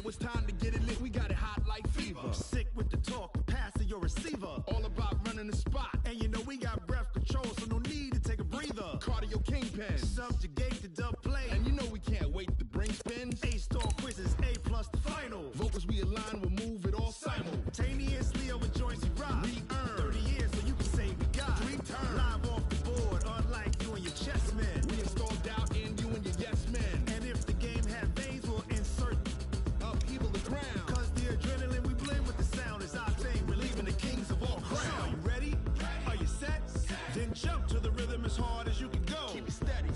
it's time to get it lit. We got it hot like fever. Sick with the talk, the pass of your receiver. All about running the spot. And you know we got breath control, so no need to take a breather. Cardio kingpin. Subjugate the dub play. And you know we can't wait to bring spins. A-star quizzes, A+ the final. Vocals we align, we'll move it all simultaneously over joints we rock. We earn 30 years, so you can say we got 3 turns. Live off the board, unlike you and your chess men. We install doubt in you and your yes men. And if the game had veins, we'll insert upheaval the ground. Cause the adrenaline we blend with the sound is our thing, relieving the kings of all crowns. So are you ready? Are you set? Then jump to the rhythm as hard as you can go. Keep it steady,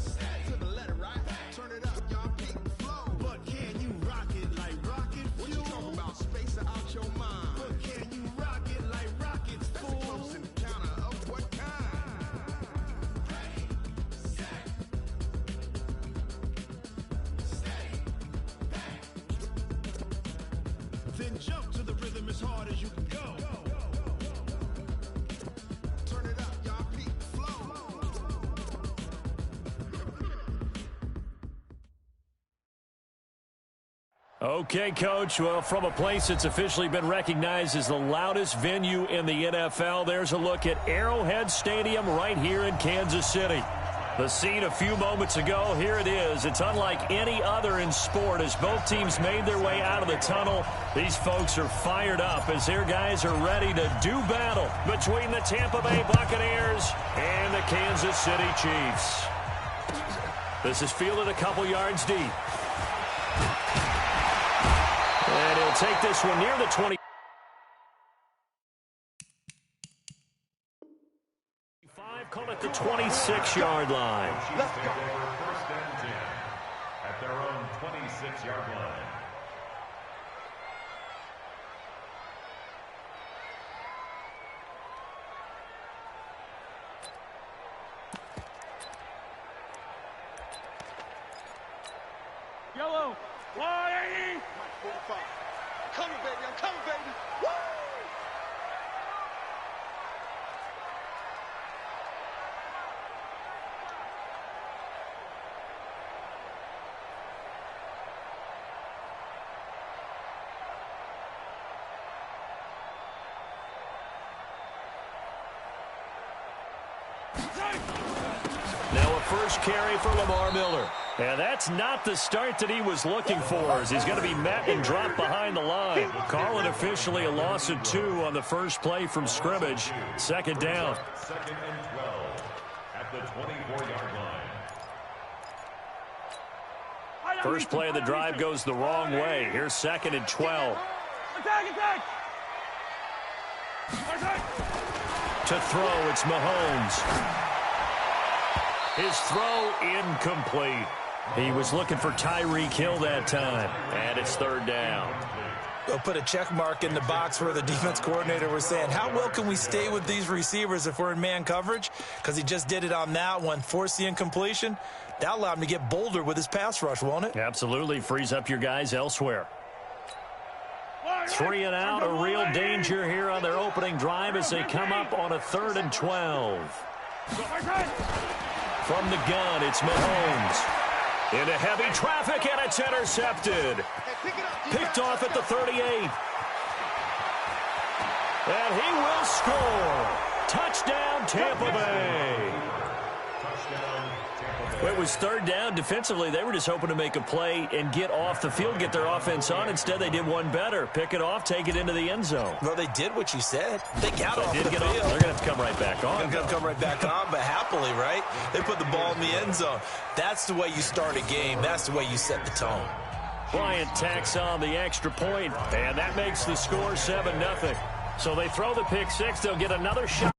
to the letter, right? Turn it up, y'all, keep the flow. But can you rock it like rocket fuel? What you talking about? Space out your mind. But can you rock it like rockets, fool? That's a close encounter of what kind? Ready, set, steady, back. Then jump to the rhythm as hard as you can go. Turn it up, y'all, keep the flow. Okay, Coach. Well, from a place that's officially been recognized as the loudest venue in the NFL, there's a look at Arrowhead Stadium right here in Kansas City. The scene a few moments ago, here it is. It's unlike any other in sport as both teams made their way out of the tunnel. These folks are fired up as their guys are ready to do battle between the Tampa Bay Buccaneers and the Kansas City Chiefs. This is fielded a couple yards deep. And he'll take this one near the 20. Call it the 26-yard line. Let's go. First and 10 at their own 26-yard line. Yellow, 180. 45. I'm coming, baby. I'm coming, baby. Woo! Now a first carry for Lamar Miller. And that's not the start that he was looking for, as he's going to be met and dropped behind the line. Call it officially a loss of 2 on the first play from scrimmage. Second down. Second and 12 at the 24-yard line. First play of the drive goes the wrong way. Here's second and 12. Attack! To throw, it's Mahomes. His throw incomplete. He was looking for Tyreek Hill that time. And it's third down. They'll put a check mark in the box where the defense coordinator was saying, how well can we stay with these receivers if we're in man coverage? Because he just did it on that one, forced the incompletion. That allowed him to get bolder with his pass rush, won't it? Absolutely. Frees up your guys elsewhere. 3 and out, a real danger here on their opening drive as they come up on a 3rd and 12. From the gun, it's Mahomes. Into heavy traffic, and it's intercepted. Picked off at the 38. And he will score. Touchdown, Tampa Bay. It was third down. Defensively, they were just hoping to make a play and get off the field, get their offense on. Instead, they did one better. Pick it off, take it into the end zone. Well, they did what you said. They got off the field. They're going to have to come right back on. They're going to come right back on, but happily, right? They put the ball in the end zone. That's the way you start a game. That's the way you set the tone. Bryant tacks on the extra point, and that makes the score 7-0. So they throw the pick six. They'll get another shot.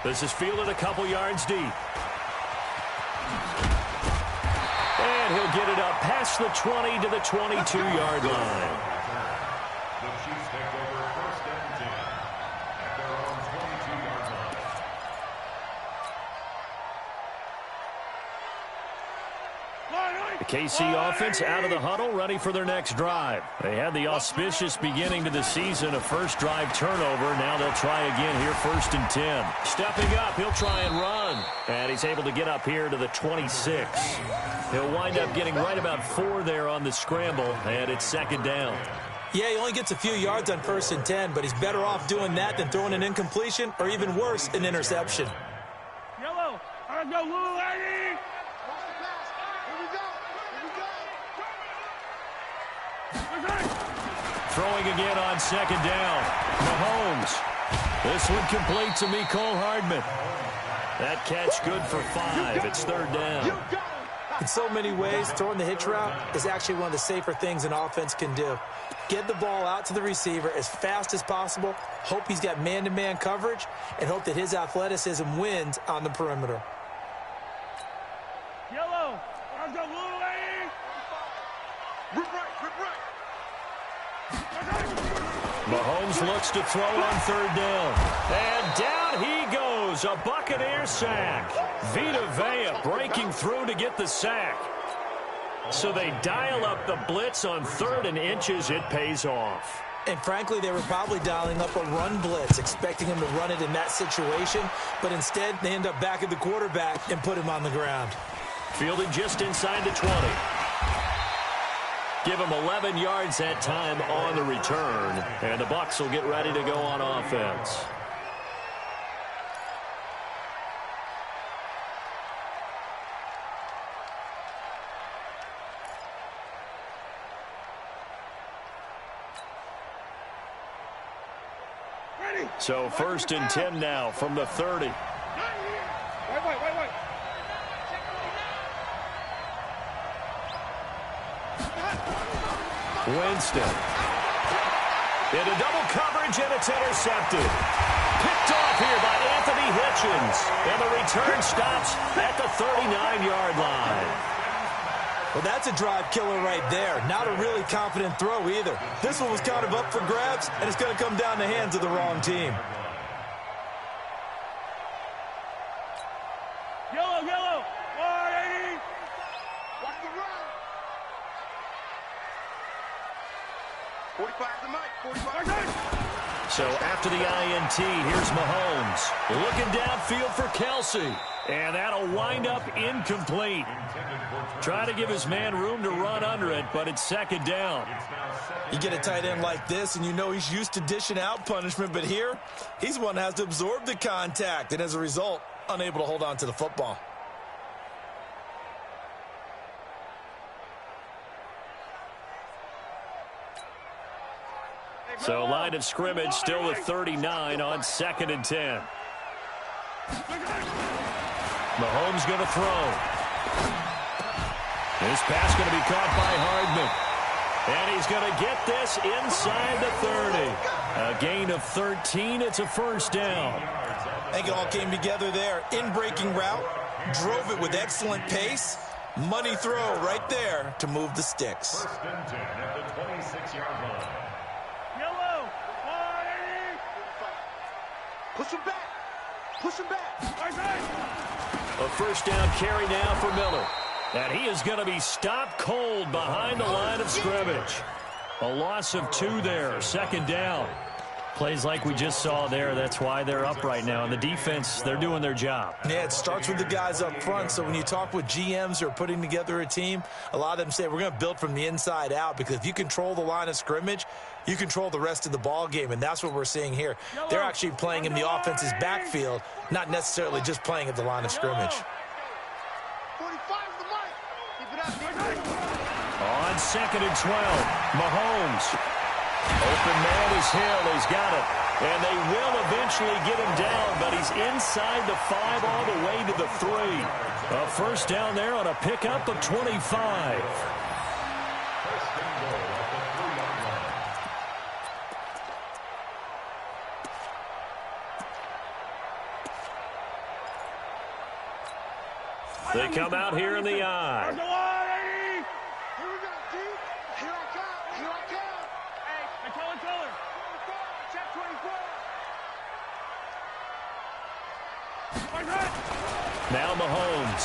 This is fielded a couple yards deep. And he'll get it up past the 20 to the 22-yard line. The Chiefs take over first and 10 at their own 22-yard line. The KC offense out of the huddle, ready for their next drive. They had the auspicious beginning to the season, a first drive turnover. Now they'll try again here, 1st and 10. Stepping up, he'll try and run. And he's able to get up here to the 26. He'll wind up getting right about 4 there on the scramble, and it's 2nd down. Yeah, he only gets a few yards on 1st and 10, but he's better off doing that than throwing an incompletion or even worse, an interception. Yellow, I go, Lou, lady! Throwing again on 2nd down. Mahomes. This one complete to Mecole Hardman. That catch good for 5. It's 3rd down. In so many ways, throwing the hitch route is actually one of the safer things an offense can do. Get the ball out to the receiver as fast as possible, hope he's got man-to-man coverage, and hope that his athleticism wins on the perimeter. Yellow, I go, Lou, lady! Rip right, rip right! Mahomes looks to throw on 3rd down. And down he goes. A Buccaneer sack. Vita Vea breaking through to get the sack. So they dial up the blitz on 3rd and inches. It pays off. And frankly, they were probably dialing up a run blitz, expecting him to run it in that situation. But instead, they end up back at the quarterback and put him on the ground. Fielded just inside the 20. Give him 11 yards that time on the return. And the Bucs will get ready to go on offense. Ready! So 1st and 10 now from the 30. Wait. Winston. Into double coverage, and it's intercepted. Picked off here by Anthony Hitchens. And the return stops at the 39-yard line. Well, that's a drive killer right there. Not a really confident throw either. This one was kind of up for grabs, and it's going to come down the hands of the wrong team. Yellow! 180! Watch the run! 45 the mic, 45. So after the INT, here's Mahomes. Looking downfield for Kelsey. And that'll wind up incomplete. Try to give his man room to run under it, but it's 2nd down. You get a tight end like this, and you know he's used to dishing out punishment, but here, he's one that has to absorb the contact, and as a result, unable to hold on to the football. So line of scrimmage still at 39 on 2nd and 10. Mahomes going to throw. This pass going to be caught by Hardman. And he's going to get this inside the 30. A gain of 13. It's a 1st down. I think it all came together there. In-breaking route. Drove it with excellent pace. Money throw right there to move the sticks. 1st and 10 at the 26-yard line. Yellow! 180! Push him back! Push him back! A 1st down carry now for Miller. And he is going to be stopped cold behind the line of scrimmage. A loss of 2 there, 2nd down. Plays like we just saw there, that's why they're up right now. And the defense, they're doing their job. Yeah, it starts with the guys up front. So when you talk with GMs who are putting together a team, a lot of them say we're going to build from the inside out, because if you control the line of scrimmage, you control the rest of the ball game, and that's what we're seeing here. They're actually playing in the offense's backfield, not necessarily just playing at the line of scrimmage. 45 the mic! Keep it up, On 2nd and 12, Mahomes. Open man is Hill. He's got it. And they will eventually get him down, but he's inside the 5 all the way to the 3. A 1st down there on a pickup of 25. They come out here in the eye. Here we go, G. Here I come. Here I come. Hey, color. Check 24. Now Mahomes.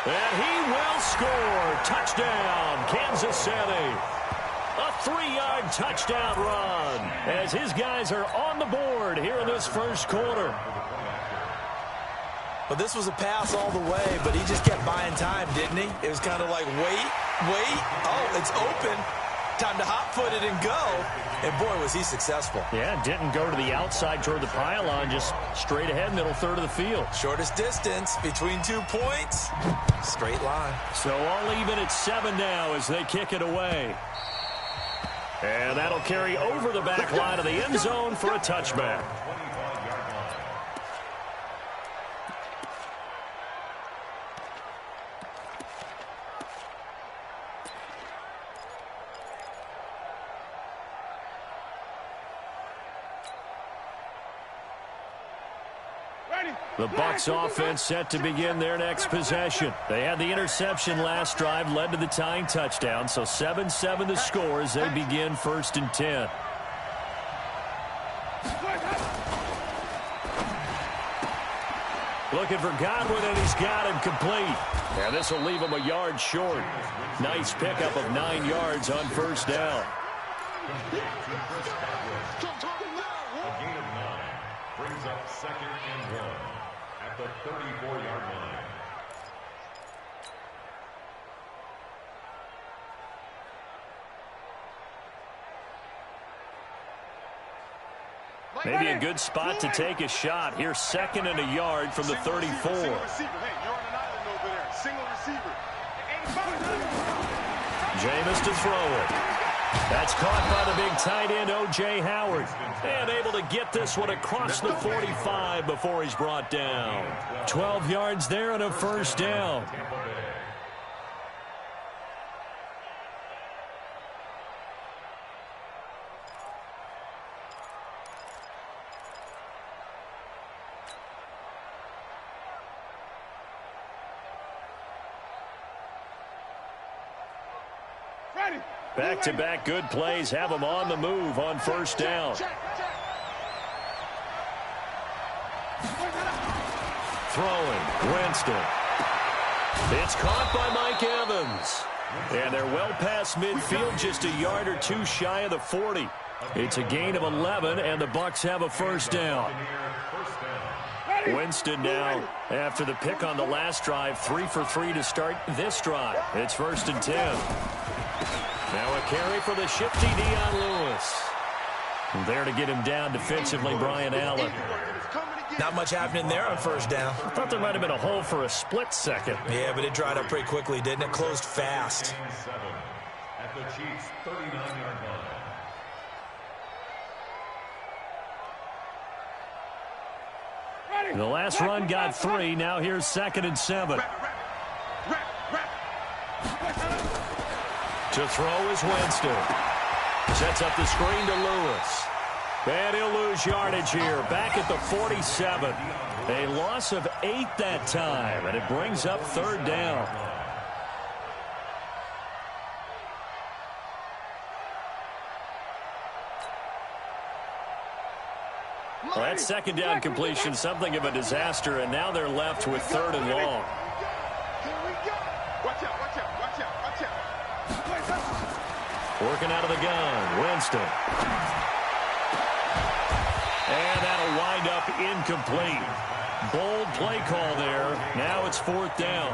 And he will score. Touchdown, Kansas City. A 3-yard touchdown run as his guys are on the board here in this first quarter. Well, this was a pass all the way, but he just kept buying time, didn't he? It was kind of like, wait. Oh, it's open. Time to hot-foot it and go. And, boy, was he successful. Yeah, didn't go to the outside toward the pylon, just straight ahead, middle third of the field. Shortest distance between 2 points. Straight line. So all even at 7 now as they kick it away. And that'll carry over the back line of the end zone for a touchback. The Bucs offense set to begin their next possession. They had the interception last drive, led to the tying touchdown, so 7-7 the score as they begin 1st and 10. Looking for Godwin, and he's got him complete. And this will leave him a yard short. Nice pickup of 9 yards on first down. A gain of 9 brings up 2nd and 1 at the 34-yard line. Maybe a good spot to take a shot. Here's 2nd and a yard from the 34. Hey, you're on an island over there. Single receiver. Jameis to throw it. That's caught by the big tight end, O.J. Howard. And able to get this one across the 45 before he's brought down. 12 yards there and a first down. Back-to-back good plays have them on the move on first down. Throwing, Winston. It's caught by Mike Evans. And they're well past midfield, just a yard or two shy of the 40. It's a gain of 11, and the Bucs have a first down. Winston now, after the pick on the last drive, 3 for 3 to start this drive. It's 1st and 10. Now a carry for the shifty Dion Lewis. And there to get him down defensively, Brian Allen. Not much happening there on first down. I thought there might have been a hole for a split second. Yeah, but it dried up pretty quickly, didn't it? Closed fast. 7 at the Chiefs' 39-yard line. The last run got 3. Now here's 2nd and 7. To throw is Winston. Sets up the screen to Lewis. And he'll lose yardage here. Back at the 47. A loss of 8 that time. And it brings up 3rd down. Well, that 2nd down completion, something of a disaster. And now they're left with 3rd and long. Working out of the gun, Winston. And that'll wind up incomplete. Bold play call there. Now it's 4th down.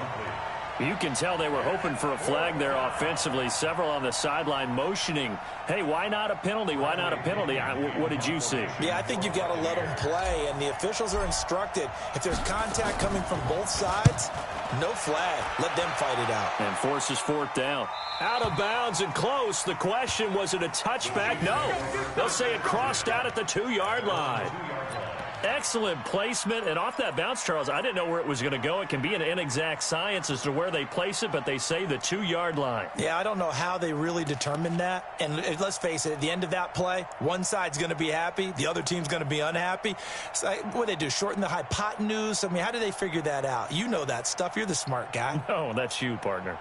You can tell they were hoping for a flag there offensively. Several on the sideline motioning. Hey, why not a penalty? Why not a penalty? What did you see? Yeah, I think you've got to let them play, and the officials are instructed. If there's contact coming from both sides, no flag. Let them fight it out. And forces 4th down. Out of bounds and close. The question, was it a touchback? No. They'll say it crossed out at the 2-yard line. Excellent placement, and off that bounce, Charles, I didn't know where it was going to go. It can be an inexact science as to where they place it, but they say the 2-yard line. Yeah, I don't know how they really determined that. And let's face it, at the end of that play, one side's going to be happy, the other team's going to be unhappy. So, what do they do, shorten the hypotenuse? I mean, how do they figure that out? You know that stuff. You're the smart guy. No, that's you, partner.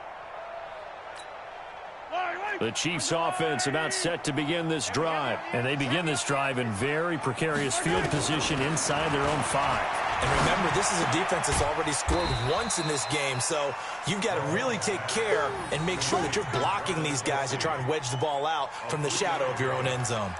The Chiefs offense about set to begin this drive. And they begin this drive in very precarious field position inside their own 5. And remember, this is a defense that's already scored once in this game, so you've got to really take care and make sure that you're blocking these guys to try and wedge the ball out from the shadow of your own end zone.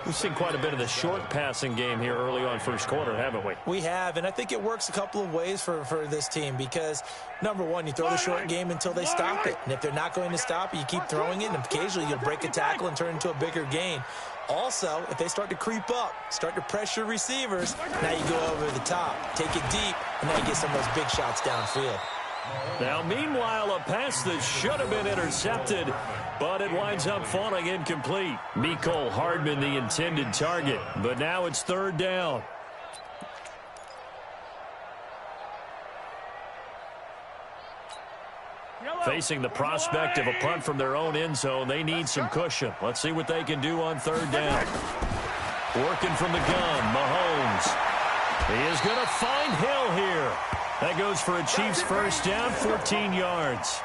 We've seen quite a bit of the short passing game here early on first quarter, haven't we? We have, and I think it works a couple of ways for this team because, number one, you throw the short game until they stop it. And if they're not going to stop it, you keep throwing it, and occasionally you'll break a tackle and turn it into a bigger gain. Also, if they start to creep up, start to pressure receivers, now you go over the top, take it deep, and now you get some of those big shots downfield. Now, meanwhile, a pass that should have been intercepted, but it winds up falling incomplete. Mecole Hardman, the intended target, but now it's third down. Facing the prospect of a punt from their own end zone, they need some cushion. Let's see what they can do on third down. Working from the gun, Mahomes. He is going to find Hill here. That goes for a Chiefs first down, 14 yards.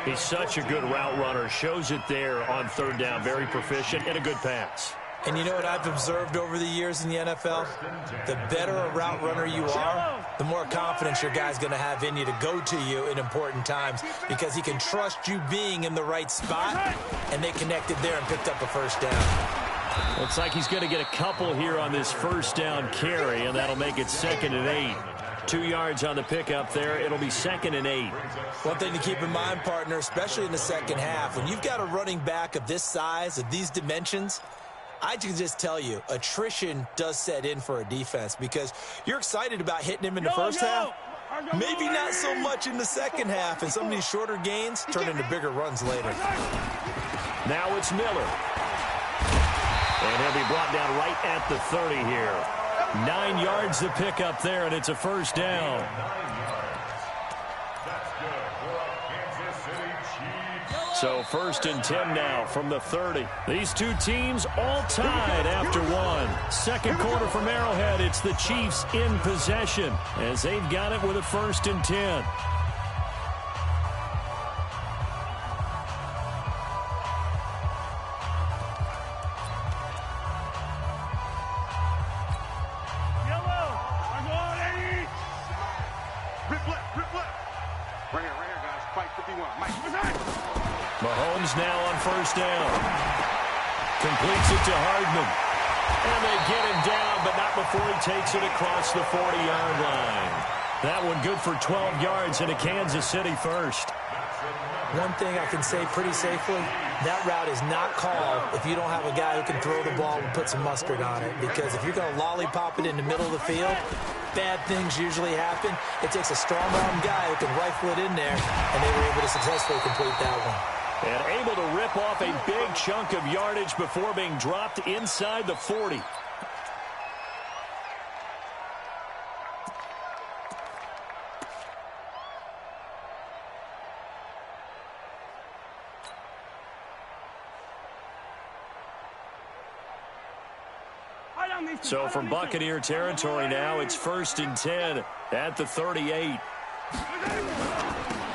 He's such a good route runner. Shows it there on third down. Very proficient and a good pass. And you know what I've observed over the years in the NFL? The better a route runner you are, the more confidence your guy's going to have in you to go to you in important times because he can trust you being in the right spot, and they connected there and picked up a first down. Looks like he's going to get a couple here on this first down carry, and that'll make it 2nd and 8. 2 yards on the pickup there. It'll be 2nd and 8. One thing to keep in mind, partner, especially in the second half, when you've got a running back of this size, of these dimensions, I can just tell you, attrition does set in for a defense because you're excited about hitting him in the first half. Maybe not so much in the second half, and some of these shorter gains turn into bigger runs later. Now it's Miller. And he'll be brought down right at the 30 here. 9 yards to pick up there, and it's a first down. So 1st and 10 now from the 30. These two teams all tied after one. Second quarter from Arrowhead. It's the Chiefs in possession as they've got it with a 1st and 10. Mahomes now on first down. Completes it to Hardman. And they get him down, but not before he takes it across the 40-yard line. That one good for 12 yards into Kansas City first. One thing I can say pretty safely, that route is not called if you don't have a guy who can throw the ball and put some mustard on it. Because if you're going to lollipop it in the middle of the field, bad things usually happen. It takes a strong-arm guy who can rifle it in there, and they were able to successfully complete that one. And able to rip off a big chunk of yardage before being dropped inside the 40. So from Buccaneer territory now, it's 1st and 10 at the 38.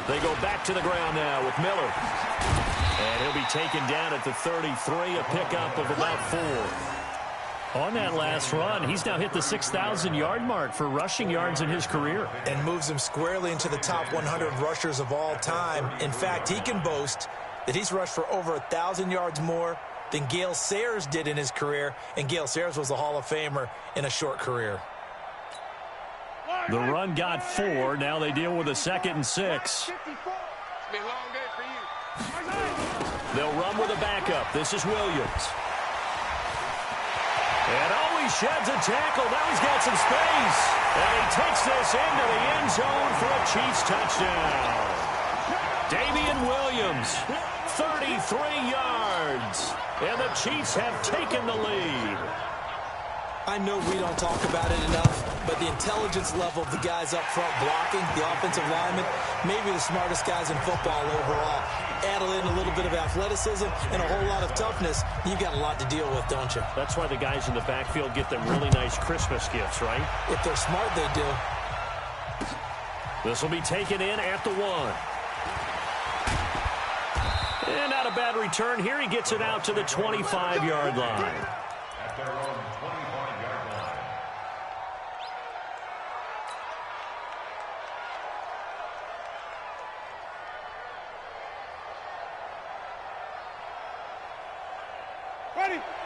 They go back to the ground now with Miller. And he'll be taken down at the 33, a pickup of about 4. On that last run, he's now hit the 6,000-yard mark for rushing yards in his career. And moves him squarely into the top 100 rushers of all time. In fact, he can boast that he's rushed for over 1,000 yards more than Gale Sayers did in his career, and Gale Sayers was a Hall of Famer in a short career. The run got 4. Now they deal with a 2nd and 6. They'll run with a backup. This is Williams. And he sheds a tackle. Now he's got some space. And he takes this into the end zone for a Chiefs touchdown. Damian Williams, 33 yards. And the Chiefs have taken the lead. I know we don't talk about it enough, but the intelligence level of the guys up front blocking, the offensive linemen, maybe the smartest guys in football overall. Add in a little bit of athleticism and a whole lot of toughness, you've got a lot to deal with, don't you? That's why the guys in the backfield get them really nice Christmas gifts, right? If they're smart, they do. This will be taken in at the 1. And not a bad return here. He gets it out to the 25-yard line. At their own 25-yard line.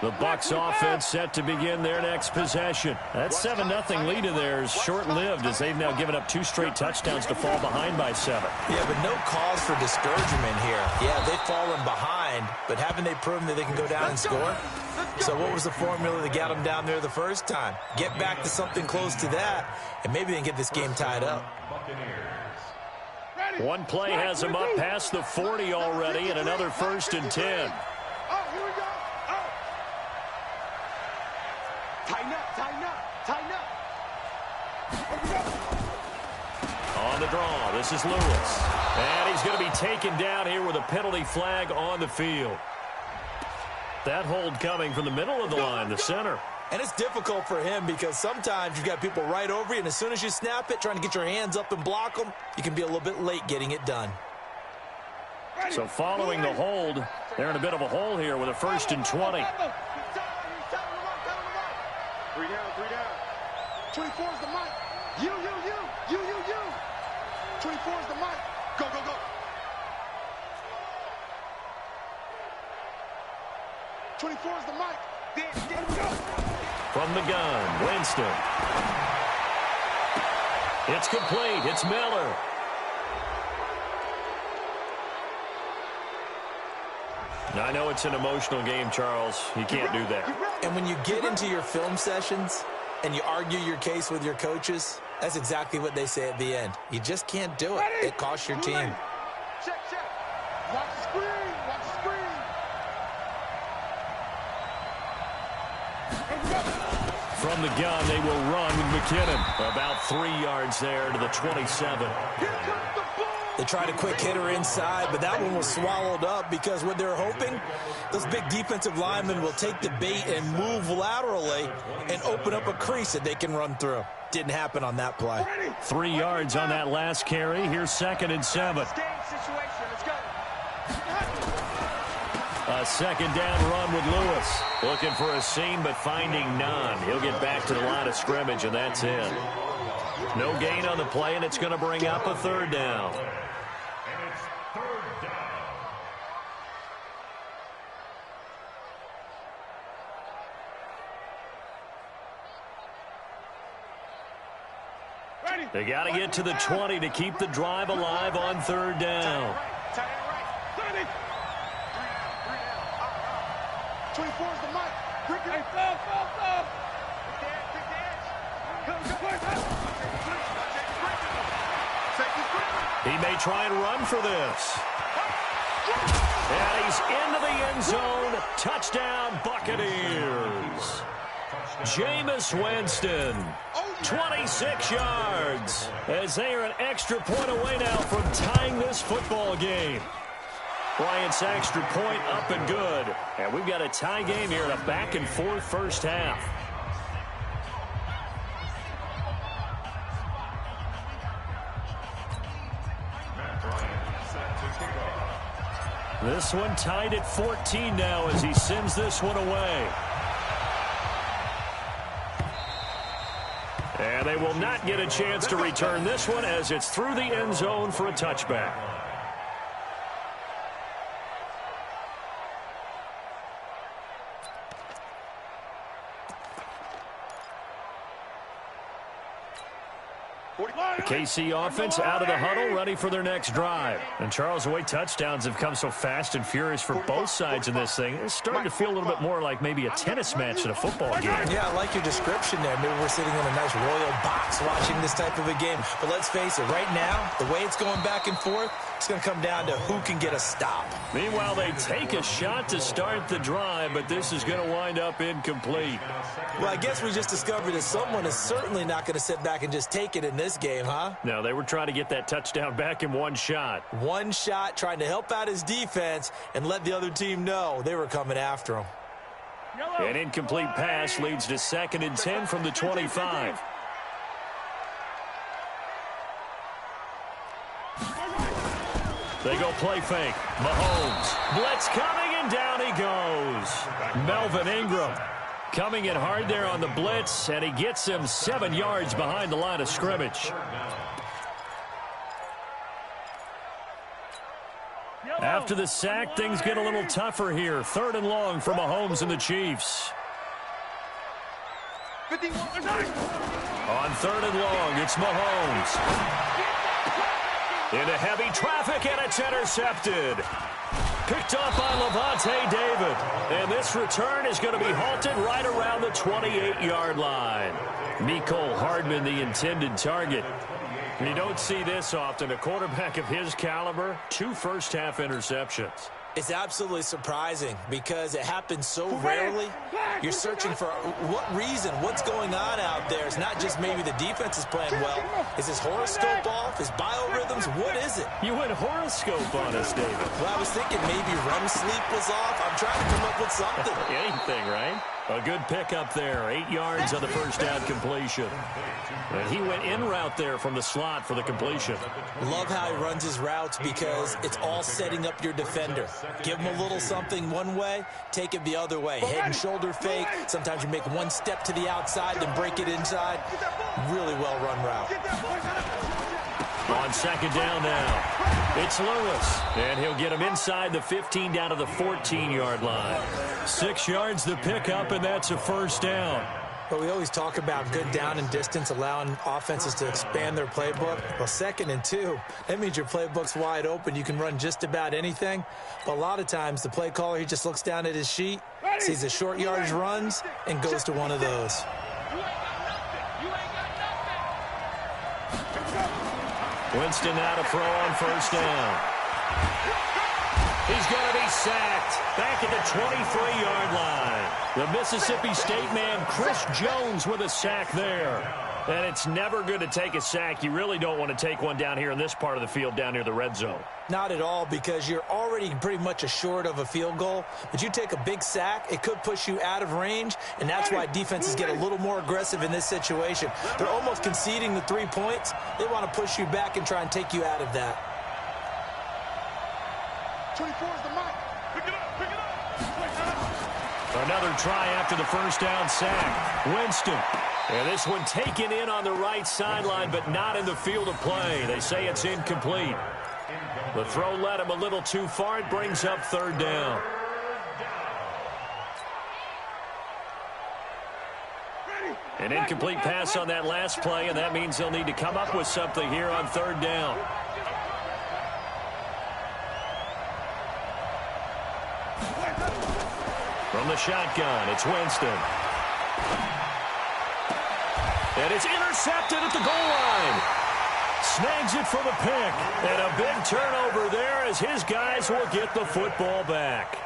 The Bucs offense set to begin their next possession. That 7-0 lead of theirs short-lived as they've now given up 2 straight touchdowns to fall behind by 7. Yeah, but no cause for discouragement here. Yeah, they've fallen behind, but haven't they proven that they can go down and score? So what was the formula that got them down there the first time? Get back to something close to that, and maybe they can get this game tied up. One play has them up past the 40 already, and another 1st and 10. Oh, here we go. Oh. Tighten up, tighten up, tighten up. On the draw, this is Lewis. And he's going to be taken down here with a penalty flag on the field. That hold coming from the middle of the line, the center. And it's difficult for him because sometimes you've got people right over you, and as soon as you snap it, trying to get your hands up and block them, you can be a little bit late getting it done. So following the hold, they're in a bit of a hole here with a 1st and 20. 3 down, 3 down. 24 is the mic. You. 24 is the mic. Go. Twenty-four is the mic. There we go. From the gun, Winston. It's complete. It's Miller. Now, I know it's an emotional game, Charles. You can't do that. And when you get into your film sessions and you argue your case with your coaches, that's exactly what they say at the end. You just can't do it. It costs your team. Check. Watch the screen. From the gun, they will run with McKinnon. About 3 yards there to the 27. They tried a quick hitter inside, but that one was swallowed up because what they're hoping, those big defensive linemen will take the bait and move laterally and open up a crease that they can run through. Didn't happen on that play. 3 yards on that last carry. Here's 2nd and 7. A 2nd down run with Lewis. Looking for a seam, but finding none. He'll get back to the line of scrimmage, and that's it. No gain on the play, and it's going to bring up a 3rd down. And it's 3rd down. They got to get to the 20 to keep the drive alive on 3rd down. 24 is the mic. Hey, He may try and run for this. And he's into the end zone. Touchdown, Buccaneers. Jameis Winston, 26 yards, as they are an extra point away now from tying this football game. Bryant's extra point up and good. And we've got a tie game here in a back-and-forth first half. This one tied at 14 now as he sends this one away. And they will not get a chance to return this one as it's through the end zone for a touchback. The KC offense out of the huddle, ready for their next drive. And Charles, the way touchdowns have come so fast and furious for both sides in this thing, it's starting to feel a little bit more like maybe a tennis match in a football game. Yeah, I like your description there. Maybe we're sitting in a nice royal box watching this type of a game. But let's face it, right now, the way it's going back and forth, it's going to come down to who can get a stop. Meanwhile, they take a shot to start the drive, but this is going to wind up incomplete. Well, I guess we just discovered that someone is certainly not going to sit back and just take it in this game, huh? No, they were trying to get that touchdown back in one shot. One shot, trying to help out his defense and let the other team know they were coming after him. An incomplete pass leads to 2nd and 10 from the 25. They go play fake. Mahomes. Blitz coming, and down he goes. Melvin Ingram coming in hard there on the blitz, and he gets him 7 yards behind the line of scrimmage. After the sack, things get a little tougher here. 3rd and long for Mahomes and the Chiefs. 51. On 3rd and long, it's Mahomes. Into heavy traffic, and it's intercepted. Picked off by Levante David. And this return is going to be halted right around the 28-yard line. Mecole Hardman, the intended target. You don't see this often. A quarterback of his caliber, 2 first-half interceptions. It's absolutely surprising because it happens so rarely. You're searching for what reason, what's going on out there. It's not just maybe the defense is playing well. Is his horoscope off? His biorhythms? What is it? You went horoscope on us, David. Well, I was thinking maybe REM sleep was off. I'm trying to come up with something. Anything, right? A good pickup there. 8 yards on the first down completion. And he went in route there from the slot for the completion. Love how he runs his routes because it's all setting up your defender. Give him a little something one way, take it the other way. Head and shoulder fake. Sometimes you make one step to the outside, then break it inside. Really well-run route. On 2nd down now, it's Lewis. And he'll get him inside the 15 down to the 14-yard line. 6 yards the pickup, and that's a first down. But we always talk about good down and distance, allowing offenses to expand their playbook. Well, 2nd and 2, that means your playbook's wide open. You can run just about anything. But a lot of times, the play caller, he just looks down at his sheet, sees the short yardage runs, and goes to one of those. Winston now to throw on first down. He's going to be sacked back at the 23-yard line. The Mississippi State man, Chris Jones, with a sack there. And it's never good to take a sack. You really don't want to take one down here in this part of the field, down near the red zone. Not at all, because you're already pretty much assured of a field goal. But you take a big sack, it could push you out of range, and that's why defenses get a little more aggressive in this situation. They're almost conceding the 3 points. They want to push you back and try and take you out of that. 24 is the mark. Pick it up, pick it up. Another try after the first down sack. Winston. And this one taken in on the right sideline, but not in the field of play. They say it's incomplete. The throw led him a little too far. It brings up 3rd down. An incomplete pass on that last play, and that means they'll need to come up with something here on 3rd down. From the shotgun, it's Winston. And it's intercepted at the goal line. Snags it for the pick. And a big turnover there as his guys will get the football back.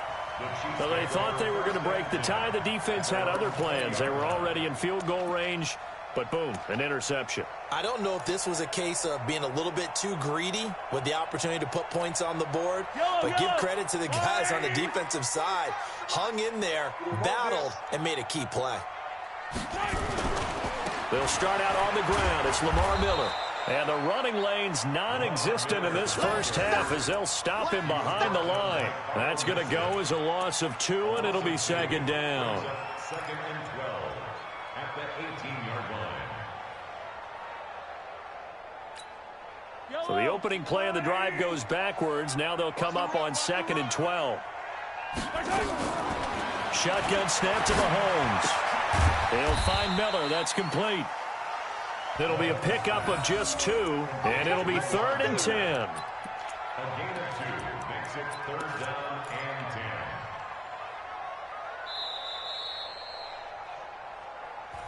So they thought they were going to break the tie. The defense had other plans. They were already in field goal range. But boom, an interception. I don't know if this was a case of being a little bit too greedy with the opportunity to put points on the board, but give credit to the guys on the defensive side. Hung in there, battled, and made a key play. They'll start out on the ground. It's Lamar Miller. And the running lane's non-existent in this first half as they'll stop him behind the line. That's going to go as a loss of 2, and it'll be 2nd down. 2nd and 12 at the 18-yard line. So the opening play of the drive goes backwards. Now they'll come up on 2nd and 12. Shotgun snap to Mahomes. They'll find Miller. That's complete. It'll be a pickup of just 2, and it'll be 3rd and 10. A gain of 2 makes it 3rd down and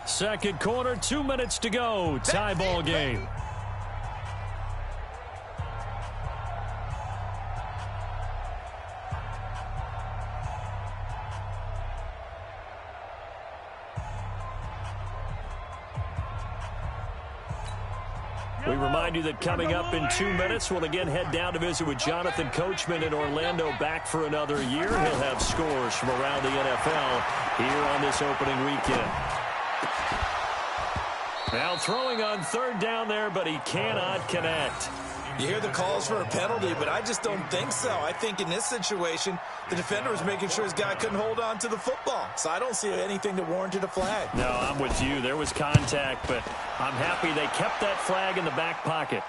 10. Second quarter, 2 minutes to go. Tie ball game. We remind you that coming up in 2 minutes, we'll again head down to visit with Jonathan Coachman in Orlando, back for another year. He'll have scores from around the NFL here on this opening weekend. Now throwing on 3rd down there, but he cannot connect. You hear the calls for a penalty, but I just don't think so. I think in this situation, the defender was making sure his guy couldn't hold on to the football. So I don't see anything that warranted a flag. No, I'm with you. There was contact, but I'm happy they kept that flag in the back pocket.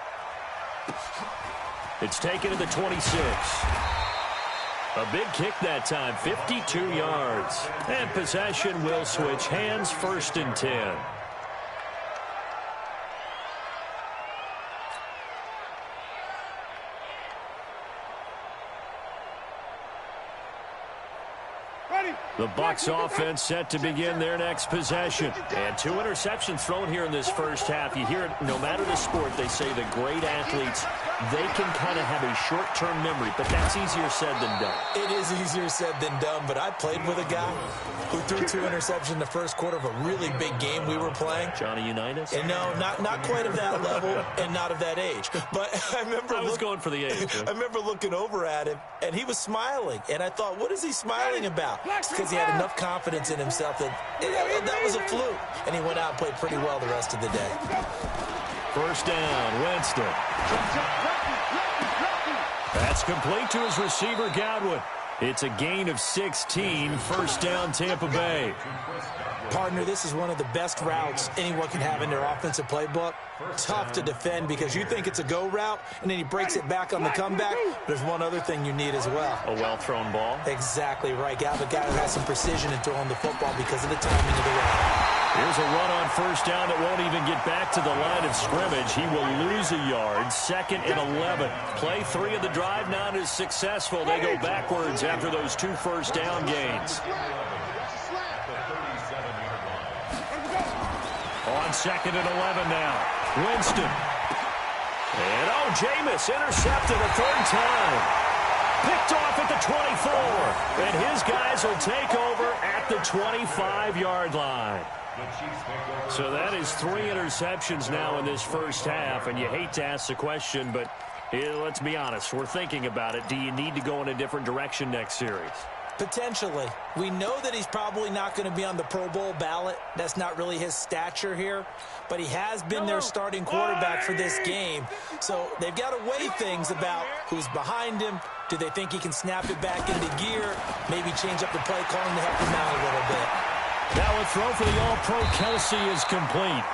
It's taken to the 26. A big kick that time, 52 yards. And possession will switch hands, 1st and 10. The Bucs offense set to begin their next possession. And 2 interceptions thrown here in this first half. You hear it, no matter the sport, they say the great athletes, they can kind of have a short-term memory, but that's easier said than done. It is easier said than done, but I played with a guy who threw 2 interceptions in the first quarter of a really big game we were playing. Johnny Unitas? And no, not quite of that level and not of that age. But I was going for the age. I remember looking over at him, and he was smiling. And I thought, what is he smiling about? It's because he had enough confidence in himself that that was a fluke. And he went out and played pretty well the rest of the day. First down, Winston. That's complete to his receiver, Godwin. It's a gain of 16, 1st down, Tampa Bay. Partner, this is one of the best routes anyone can have in their offensive playbook. Tough to defend because you think it's a go route, and then he breaks it back on the comeback. There's one other thing you need as well. A well-thrown ball? Exactly right. You have a guy who has some precision in throwing the football because of the timing of the route. Here's a run on 1st down that won't even get back to the line of scrimmage. He will lose a yard, 2nd and 11. Play 3 of the drive not as successful. They go backwards after those 2 first down gains. On 2nd and 11 now. Winston. And Jameis intercepted a 3rd time. Picked off at the 24. And his guys will take over at the 25-yard line. So that is 3 interceptions now in this first half, and you hate to ask the question, but let's be honest, we're thinking about it. Do you need to go in a different direction next series? Potentially. We know that he's probably not going to be on the Pro Bowl ballot. That's not really his stature here, but he has been their starting quarterback for this game. So they've got to weigh things about who's behind him. Do they think he can snap it back into gear? Maybe change up the play calling to help him out a little bit. Now a throw for the All-Pro Kelsey is complete.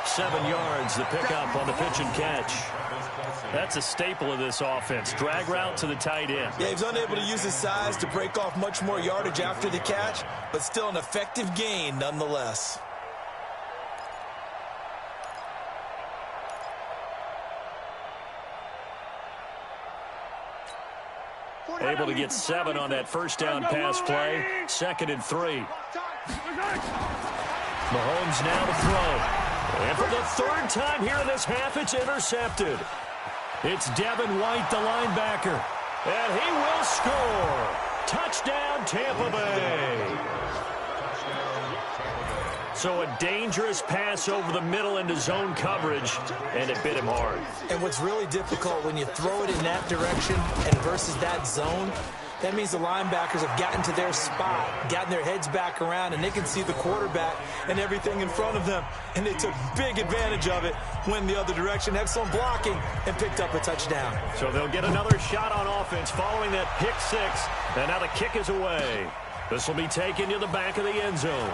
7 yards, the pickup on the pitch and catch. That's a staple of this offense. Drag route to the tight end. Yeah, he's unable to use his size to break off much more yardage after the catch, but still an effective gain nonetheless. Able to get 7 on that first down pass play. 2nd and 3. Mahomes now to throw. And for the 3rd time here in this half, it's intercepted. It's Devin White, the linebacker. And he will score. Touchdown, Tampa Bay. So a dangerous pass over the middle into zone coverage, and it bit him hard. And what's really difficult when you throw it in that direction and versus that zone, that means the linebackers have gotten to their spot, gotten their heads back around, and they can see the quarterback and everything in front of them. And they took big advantage of it, went the other direction, excellent blocking, and picked up a touchdown. So they'll get another shot on offense following that pick 6, and now the kick is away. This will be taken to the back of the end zone.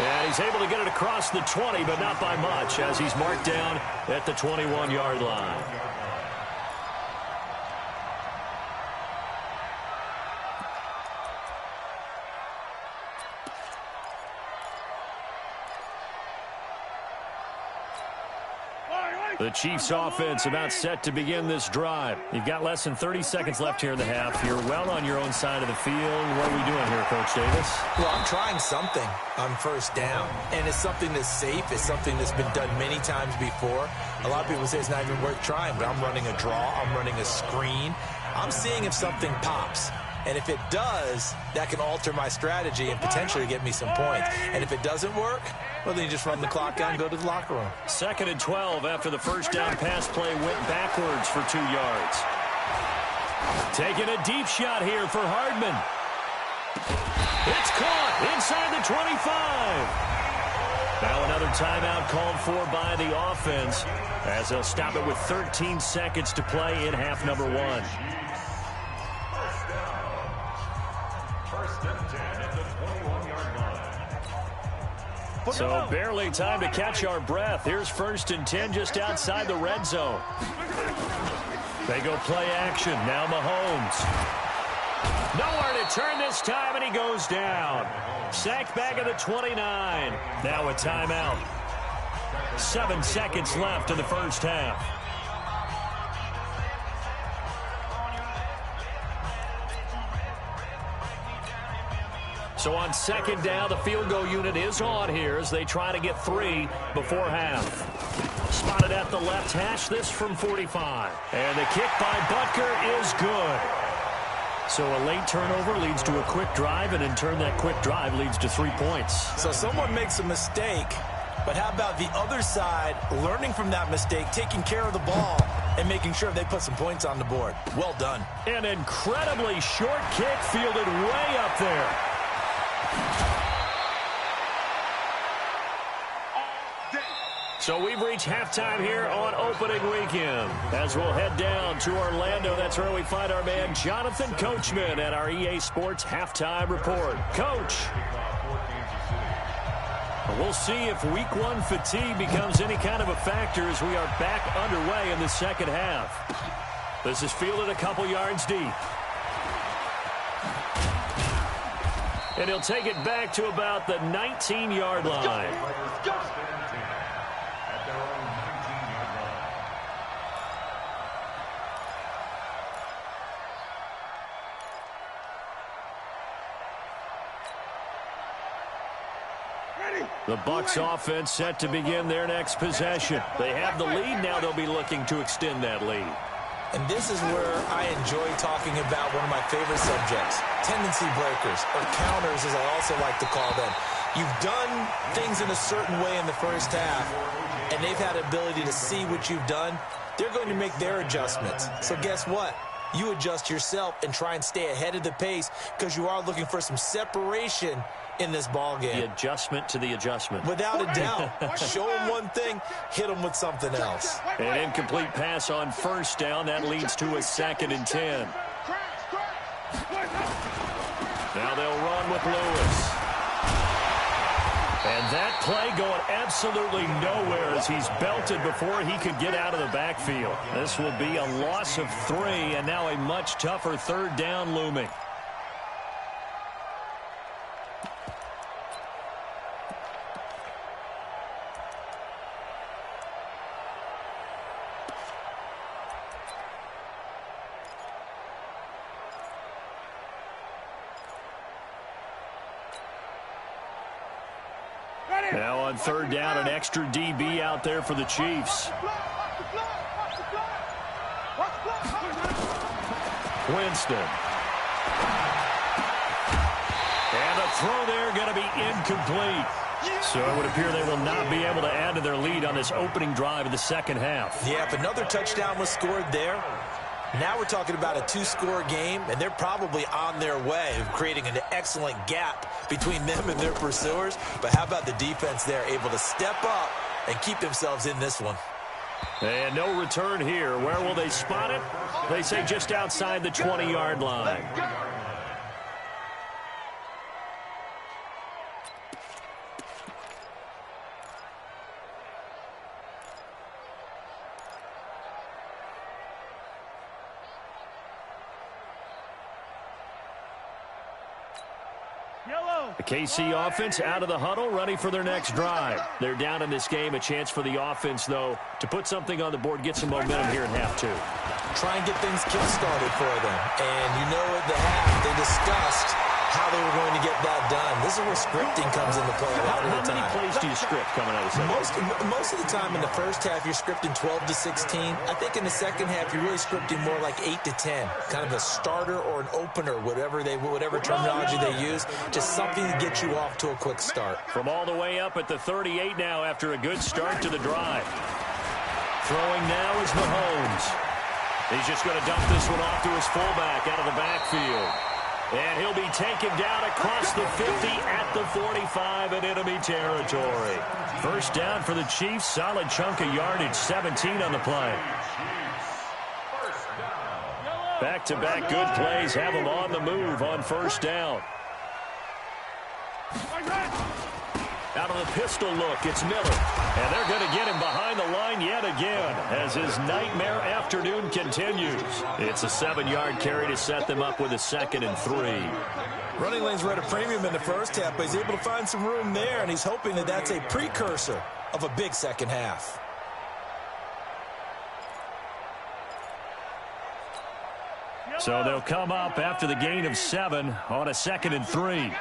And he's able to get it across the 20, but not by much, as he's marked down at the 21-yard line. The Chiefs offense about set to begin this drive. You've got less than 30 seconds left here in the half. You're well on your own side of the field. What are we doing here, Coach Davis? Well, I'm trying something on 1st down, and it's something that's safe. It's something that's been done many times before. A lot of people say it's not even worth trying, but I'm running a draw. I'm running a screen. I'm seeing if something pops. And if it does, that can alter my strategy and potentially get me some points. And if it doesn't work, well, then you just run the clock out and go to the locker room. 2nd and 12 after the first down pass play went backwards for 2 yards. Taking a deep shot here for Hardman. It's caught inside the 25. Now another timeout called for by the offense as they'll stop it with 13 seconds to play in half number 1. So barely time to catch our breath. Here's 1st and 10 just outside the red zone. They go play action. Now Mahomes. Nowhere to turn this time, and he goes down. Sacked back at the 29. Now a timeout. 7 seconds left in the first half. So on 2nd down, the field goal unit is on here as they try to get 3 before half. Spotted at the left hash, this from 45. And the kick by Butker is good. So a late turnover leads to a quick drive, and in turn that quick drive leads to 3 points. So someone makes a mistake, but how about the other side learning from that mistake, taking care of the ball, and making sure they put some points on the board? Well done. An incredibly short kick fielded way up there. So we've reached halftime here on opening weekend. As we'll head down to Orlando, that's where we find our man Jonathan Coachman at our EA Sports Halftime Report. Coach, we'll see if Week 1 fatigue becomes any kind of a factor as we are back underway in the second half. This is fielded a couple yards deep. And he'll take it back to about the 19-yard line. The Bucs offense set to begin their next possession. They have the lead. Now they'll be looking to extend that lead. And this is where I enjoy talking about one of my favorite subjects, tendency breakers, or counters as I also like to call them. You've done things in a certain way in the first half, and they've had the ability to see what you've done. They're going to make their adjustments. So guess what? You adjust yourself and try and stay ahead of the pace because you are looking for some separation in this ball game. The adjustment to the adjustment. Without a doubt. Show them one thing, hit them with something else. An incomplete pass on 1st down. That leads to a 2nd and 10. Now they'll run with Lewis. And that play going absolutely nowhere as he's belted before he could get out of the backfield. This will be a loss of 3, and now a much tougher 3rd down looming. Now on 3rd down, an extra DB out there for the Chiefs. Winston. And the throw there going to be incomplete. So it would appear they will not be able to add to their lead on this opening drive of the second half. Yeah, if another touchdown was scored there, now we're talking about a 2-score game, and they're probably on their way of creating an excellent gap between them and their pursuers. But how about the defense there, able to step up and keep themselves in this one? And no return here. Where will they spot it? They say just outside the 20-yard line. The KC offense out of the huddle, ready for their next drive. They're down in this game. A chance for the offense, though, to put something on the board, get some momentum here in half 2. Try and get things kick-started for them. And you know at the half, they discussed how they were going to get that done. This is where scripting comes into play a lot of the time. How many plays do you script coming out of the second? Most of the time in the first half, you're scripting 12 to 16. I think in the second half, you're really scripting more like 8 to 10. Kind of a starter or an opener, whatever terminology they use. Just something to get you off to a quick start. From all the way up at the 38 now after a good start to the drive. Throwing now is Mahomes. He's just going to dump this one off to his fullback out of the backfield. And he'll be taken down across the 50 at the 45 in enemy territory. 1st down for the Chiefs. Solid chunk of yardage, 17 on the play. Back-to-back good plays have them on the move on 1st down. Out of the pistol look. It's Miller. And they're going to get him behind the line yet again as his nightmare afternoon continues. It's a 7-yard carry to set them up with a 2nd and 3. Running lanes were at a premium in the first half, but he's able to find some room there, and he's hoping that that's a precursor of a big second half. So they'll come up after the gain of 7 on a 2nd and 3.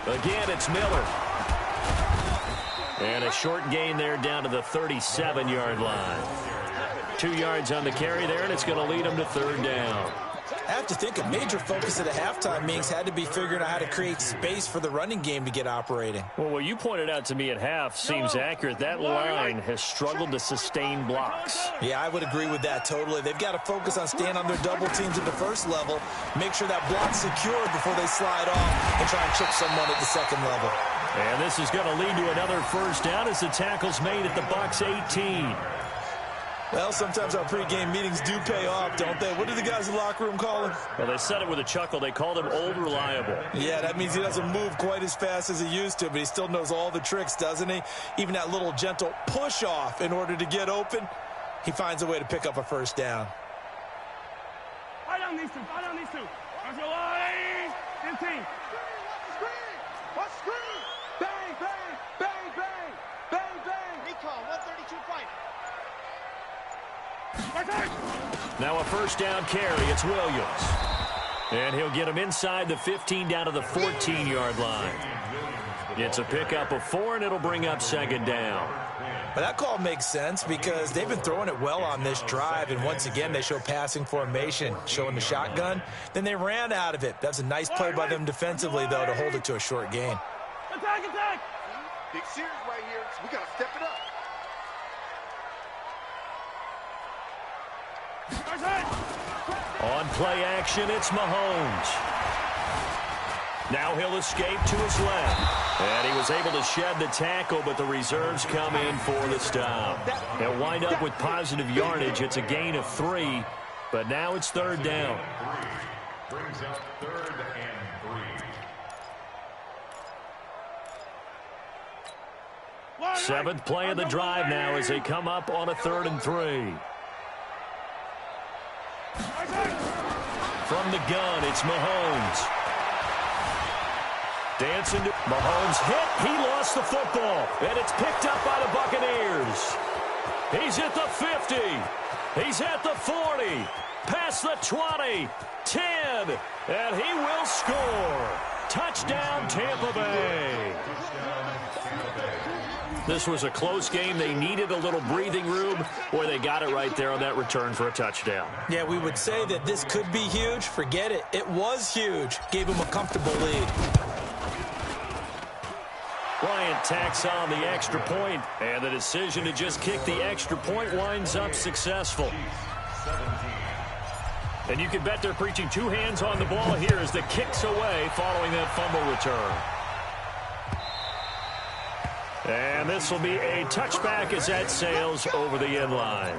Again, it's Miller. And a short gain there down to the 37-yard line. 2 yards on the carry there, and it's going to lead them to 3rd down. I have to think a major focus of the halftime meetings had to be figuring out how to create space for the running game to get operating. Well, what you pointed out to me at half seems accurate. That line has struggled to sustain blocks. Yeah, I would agree with that totally. They've got to focus on staying on their double teams at the first level, make sure that block's secured before they slide off and try and chip someone at the second level. And this is going to lead to another 1st down as the tackle's made at the Bucs 18. Well, sometimes our pregame meetings do pay off, don't they? What do the guys in the locker room call him? Well, they said it with a chuckle. They called him Old Reliable. Yeah, that means he doesn't move quite as fast as he used to, but he still knows all the tricks, doesn't he? Even that little gentle push-off in order to get open, he finds a way to pick up a 1st down. Fight on these two. Fight on these two. Let's go. 15. What screen? Bang, bang, bang, bang, bang, bang. Recall, 132 fight. Now a 1st down carry. It's Williams. And he'll get him inside the 15 down to the 14-yard line. It's a pickup of 4, and it'll bring up 2nd down. But that call makes sense because they've been throwing it well on this drive, and once again they show passing formation, showing the shotgun. Then they ran out of it. That's a nice play by them defensively, though, to hold it to a short gain. Attack, attack! Big series right here, so we got to step it up. On play action, it's Mahomes. Now he'll escape to his left. And he was able to shed the tackle, but the reserves come in for the stop. They'll wind up with positive yardage. It's a gain of 3, but now it's 3rd down. Brings up 3rd and 3. 7th play of the drive now as they come up on a 3rd and 3. From the gun, it's Mahomes. Dancing to Mahomes hit. He lost the football, and it's picked up by the Buccaneers. He's at the 50. He's at the 40. Past the 20. 10. And he will score. Touchdown, Tampa Bay. This was a close game. They needed a little breathing room. Boy, they got it right there on that return for a touchdown. Yeah, we would say that this could be huge. Forget it. It was huge. Gave him a comfortable lead. Bryant tacks on the extra point, and the decision to just kick the extra point winds up successful. And you can bet they're preaching 2 hands on the ball here as the kick's away following that fumble return. And this will be a touchback as that sails over the end line.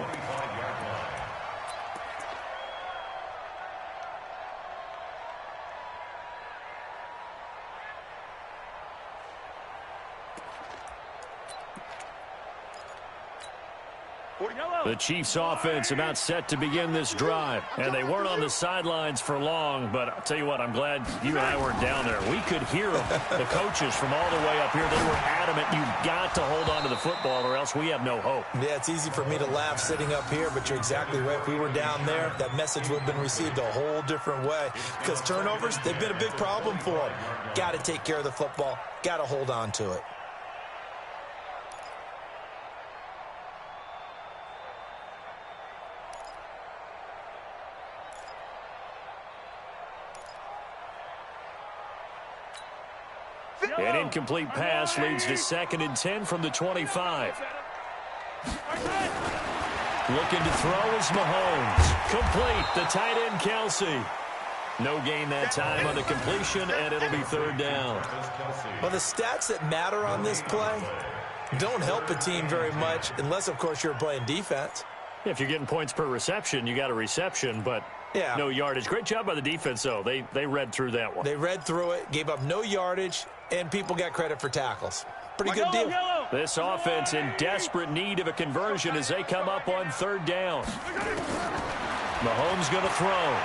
The Chiefs offense about set to begin this drive. And they weren't on the sidelines for long, but I'll tell you what, I'm glad you and I weren't down there. We could hear them, the coaches from all the way up here. They were adamant, you've got to hold on to the football or else we have no hope. Yeah, it's easy for me to laugh sitting up here, but you're exactly right. If we were down there, that message would have been received a whole different way. Because turnovers, they've been a big problem for them. Got to take care of the football. Got to hold on to it. An incomplete pass leads to 2nd and 10 from the 25. Looking to throw is Mahomes. Complete. The tight end, Kelsey. No gain that time on the completion, and it'll be 3rd down. Well, the stats that matter on this play don't help a team very much unless, of course, you're playing defense. If you're getting points per reception, you got a reception, but no yardage. Great job by the defense, though. They read through that one. They read through it, gave up no yardage, and people got credit for tackles. Pretty good deal. This offense in desperate need of a conversion as they come up on third down. Mahomes going to throw.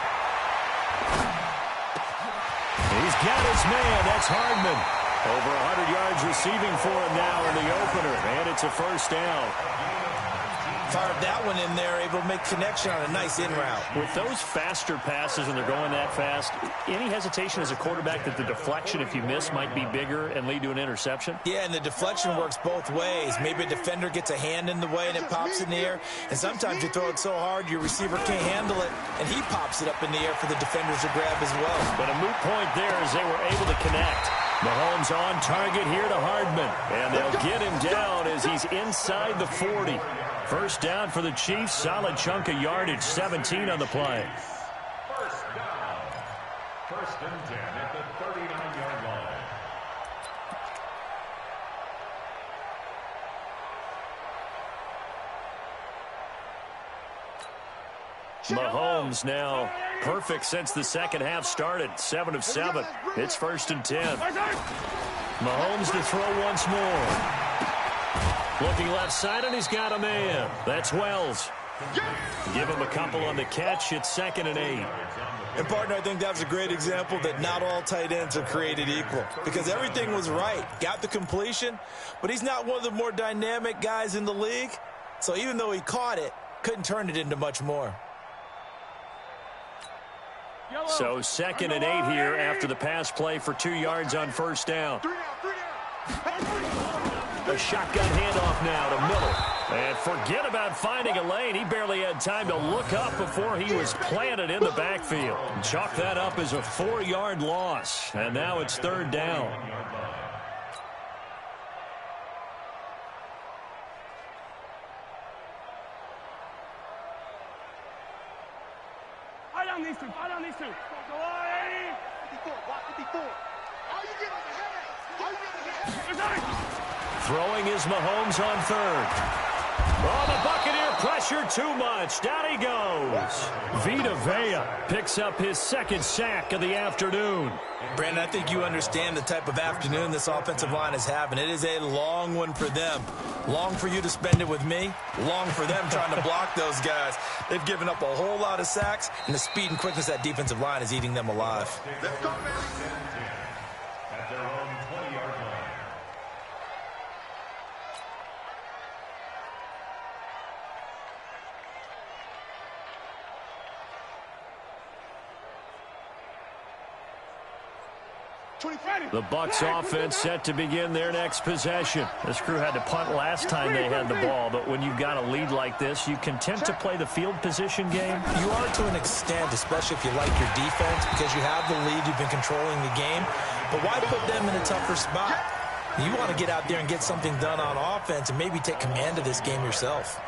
He's got his man. That's Hardman. Over 100 yards receiving for him now in the opener, and it's a first down. Fired that one in there, able to make connection on a nice in route. With those faster passes and they're going that fast, any hesitation as a quarterback that the deflection, if you miss, might be bigger and lead to an interception? Yeah, and the deflection works both ways. Maybe a defender gets a hand in the way and it pops in the air, and sometimes you throw it so hard your receiver can't handle it, and he pops it up in the air for the defenders to grab as well. But a moot point there as they were able to connect. Mahomes on target here to Hardman, and they'll get him down as he's inside the 40. First down for the Chiefs. Solid chunk of yardage. 17 on the play. First down. First and 10 at the 39-yard line. Mahomes now perfect since the second half started. 7 of 7. It's first and 10. Mahomes to throw once more. Looking left side, and he's got a man. That's Wells. Give him a couple on the catch. It's 2nd and 8. And, partner, I think that was a great example that not all tight ends are created equal, because everything was right. Got the completion, but he's not one of the more dynamic guys in the league. So even though he caught it, couldn't turn it into much more. So 2nd and 8 here after the pass play for 2 yards on first down. A shotgun handoff now to Miller. And forget about finding a lane. He barely had time to look up before he was planted in the backfield. Chalk that up as a 4-yard loss. And now it's third down. Fire down these two. Fire down these two. Go on, 54. Block 54. How you get on the head? How you get on the head? Throwing is Mahomes on third. Oh, the Buccaneer pressure too much. Down he goes. Vita Vea picks up his 2nd sack of the afternoon. Brandon, I think you understand the type of afternoon this offensive line is having. It is a long one for them. Long for you to spend it with me. Long for them trying to block those guys. They've given up a whole lot of sacks, and the speed and quickness of that defensive line is eating them alive. Let's go, man. At their own 20-yard line. The Bucs offense set to begin their next possession. This crew had to punt last time they had the ball, but when you've got a lead like this, you content to play the field position game? You are to an extent, especially if you like your defense, because you have the lead, you've been controlling the game. But why put them in a tougher spot? You want to get out there and get something done on offense and maybe take command of this game yourself.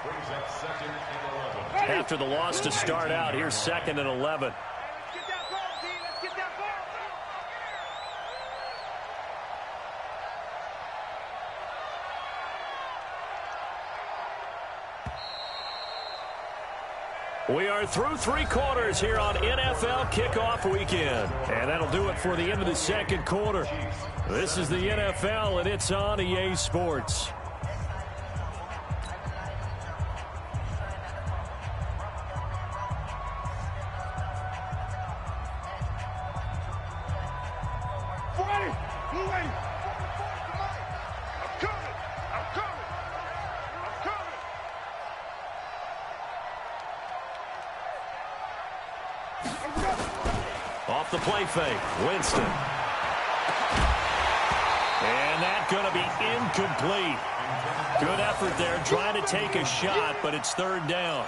After the loss to start out, here's 2nd and 11. We are through 3 quarters here on NFL Kickoff Weekend. And that'll do it for the end of the second quarter. This is the NFL, and it's on EA Sports. Off the play fake, Winston. And that's going to be incomplete. Good effort there, trying to take a shot, but it's third down.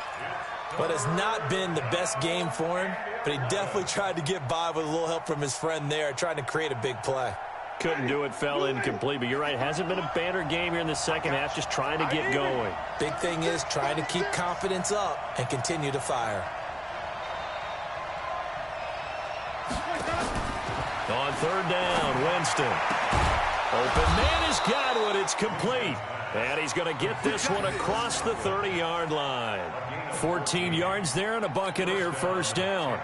But it's not been the best game for him, but he definitely tried to get by with a little help from his friend there, trying to create a big play. Couldn't do it, fell incomplete, but you're right, hasn't been a banner game here in the second half, just trying to get going. Big thing is trying to keep confidence up and continue to fire. On third down, Winston. Open man has got it. It's complete. And he's going to get this one across the 30-yard line. 14 yards there and a Buccaneer first down.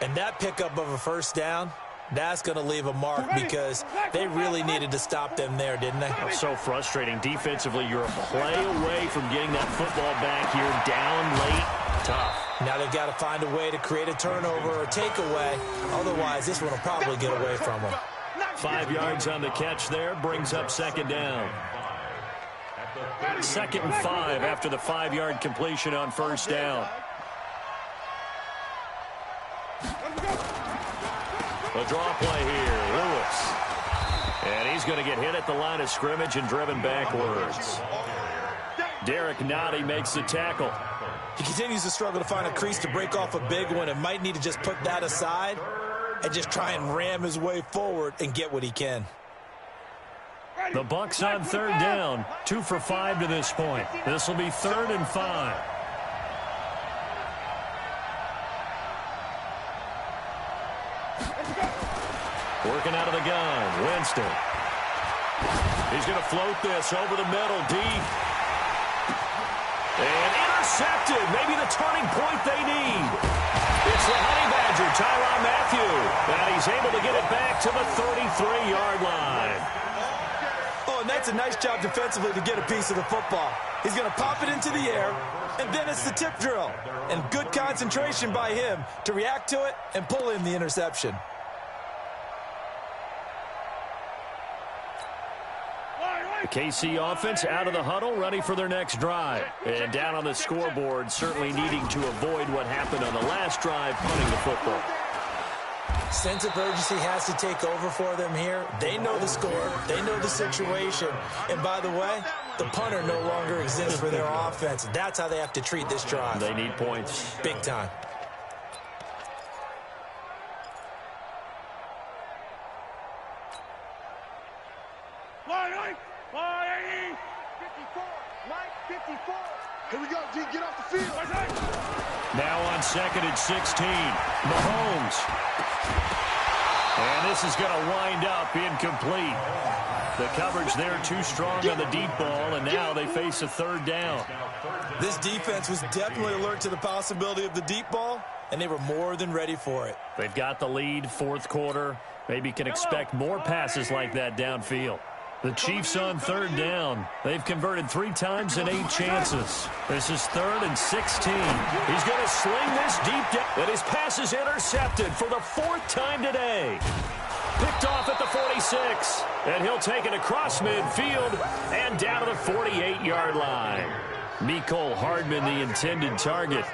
And that pickup of a first down, That's going to leave a mark because they really needed to stop them there, didn't they? It's so frustrating. Defensively, you're a play away from getting that football back here, down late. Tough. Now they've got to find a way to create a turnover or takeaway. Otherwise, this one will probably get away from them. 5 yards on the catch there, brings up second down. 2nd and 5 after the 5-yard completion on first down. The draw play here, Lewis. And he's going to get hit at the line of scrimmage and driven backwards. Derek Nottie makes the tackle. He continues to struggle to find a crease to break off a big one and might need to just put that aside and just try and ram his way forward and get what he can. The Bucs on third down, 2 for 5 to this point. This will be 3rd and 5. Working out of the gun, Winston. He's going to float this over the middle, deep. And intercepted, maybe the turning point they need. It's the Honey Badger, Tyrann Mathieu. And he's able to get it back to the 33-yard line. Oh, and that's a nice job defensively to get a piece of the football. He's going to pop it into the air, and then it's the tip drill. And good concentration by him to react to it and pull in the interception. The KC offense out of the huddle, ready for their next drive. And down on the scoreboard, certainly needing to avoid what happened on the last drive, punting the football. Sense of urgency has to take over for them here. They know the score. They know the situation. And by the way, the punter no longer exists for their offense. That's how they have to treat this drive. They need points. Big time. Here we go, D. Get off the field. Now on 2nd and 16. Mahomes. And this is going to wind up incomplete. The coverage there too strong on the deep ball, and now they face a 3rd down. This defense was definitely alert to the possibility of the deep ball, and they were more than ready for it. They've got the lead, 4th quarter. Maybe can expect more passes like that downfield. The Chiefs on 3rd down. They've converted 3 times in 8 chances. This is 3rd and 16. He's going to sling this deep down. And his pass is intercepted for the 4th time today. Picked off at the 46. And he'll take it across midfield and down to the 48-yard line. Mecole Hardman, the intended target.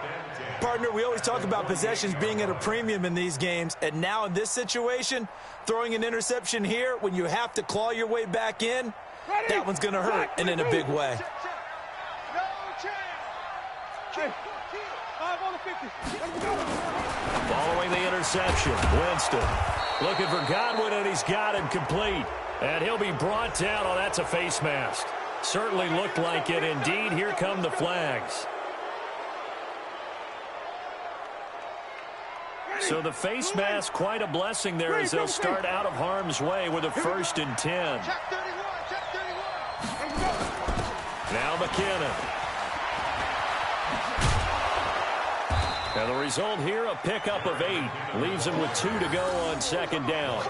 Partner, we always talk about possessions being at a premium in these games, and now in this situation, throwing an interception here when you have to claw your way back in, that one's going to hurt, and in a big way. Following the interception, Winston looking for Godwin, and he's got him complete. And he'll be brought down. Oh, that's a face mask. Certainly looked like it. Indeed, here come the flags. So the face mask, quite a blessing there as they'll start out of harm's way with a 1st and 10. Now McKinnon. And the result here, a pickup of 8. Leaves him with 2 to go on 2nd down.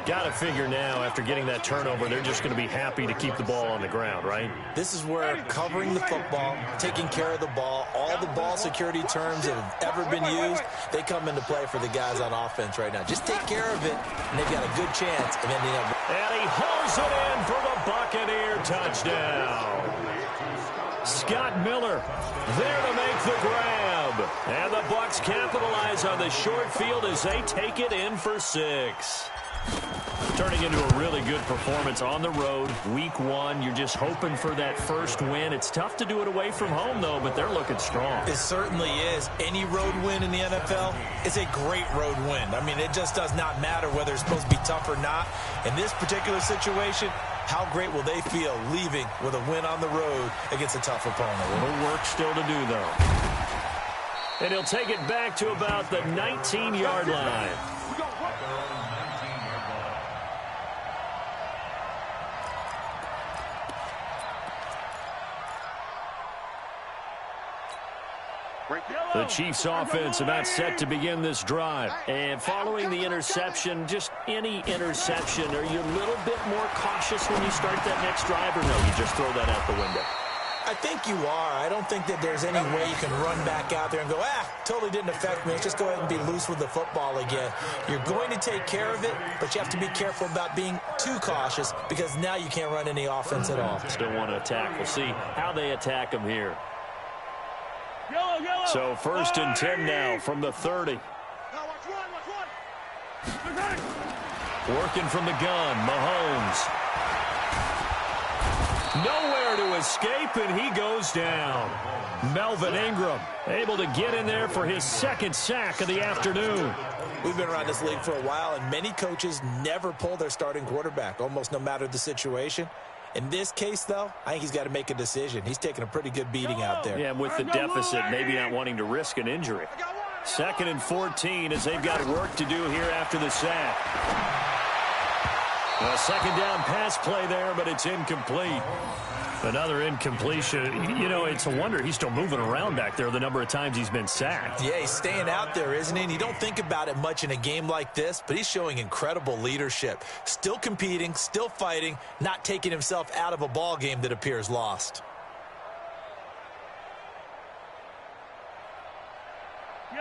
Got to figure now, after getting that turnover, they're just going to be happy to keep the ball on the ground, right? This is where covering the football, taking care of the ball, all the ball security terms that have ever been used, they come into play for the guys on offense right now. Just take care of it, and they've got a good chance of ending up. And he hauls it in for the Buccaneer touchdown. Scott Miller there to make the grab. And the Bucs capitalize on the short field as they take it in for 6. Turning into a really good performance on the road. Week 1, you're just hoping for that first win. It's tough to do it away from home, though, but they're looking strong. It certainly is. Any road win in the NFL is a great road win. I mean, it just does not matter whether it's supposed to be tough or not. In this particular situation, how great will they feel leaving with a win on the road against a tough opponent? A little work still to do, though. And he'll take it back to about the 19-yard line. The Chiefs offense about set to begin this drive. And following the interception, just any interception, are you a little bit more cautious when you start that next drive, or no, you just throw that out the window? I think you are. I don't think that there's any way you can run back out there and go, totally didn't affect me. Let's just go ahead and be loose with the football again. You're going to take care of it, but you have to be careful about being too cautious because now you can't run any offense at all. Still want to attack. We'll see how they attack them here. So 1st and 10 now from the 30. Working from the gun, Mahomes. Nowhere to escape, and he goes down. Melvin Ingram able to get in there for his 2nd sack of the afternoon. We've been around this league for a while, and many coaches never pull their starting quarterback, almost no matter the situation. In this case, though, I think he's got to make a decision. He's taking a pretty good beating out there. Yeah, with the deficit, maybe not wanting to risk an injury. 2nd and 14 as they've got work to do here after the sack. A 2nd down pass play there, but it's incomplete. Another incompletion. You know, it's a wonder he's still moving around back there the number of times he's been sacked. Yeah, he's staying out there, isn't he? And you don't think about it much in a game like this, but he's showing incredible leadership. Still competing, still fighting, not taking himself out of a ball game that appears lost.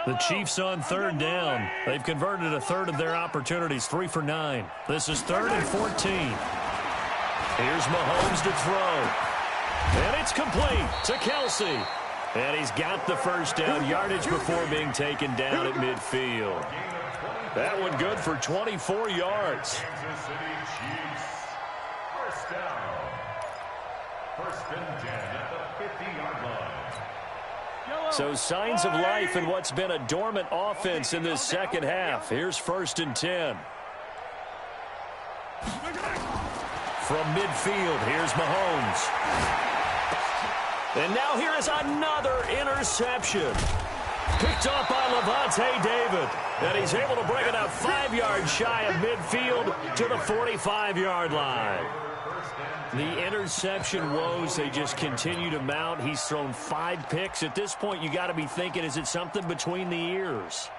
The Chiefs on 3rd down. They've converted a 1/3 of their opportunities, 3 for 9. This is 3rd and 14. Here's Mahomes to throw. And it's complete to Kelsey. And he's got the 1st down yardage before being taken down at midfield. That one good for 24 yards. Kansas City Chiefs. 1st down. 1st and 10 at the 50-yard line. So signs of life in what's been a dormant offense in this 2nd half. Here's 1st and 10. From midfield, here's Mahomes. And now here is another interception. Picked off by Levante David. And he's able to bring it up 5 yards shy of midfield to the 45-yard line. The interception woes, they just continue to mount. He's thrown 5 picks. At this point, you got to be thinking, is it something between the ears?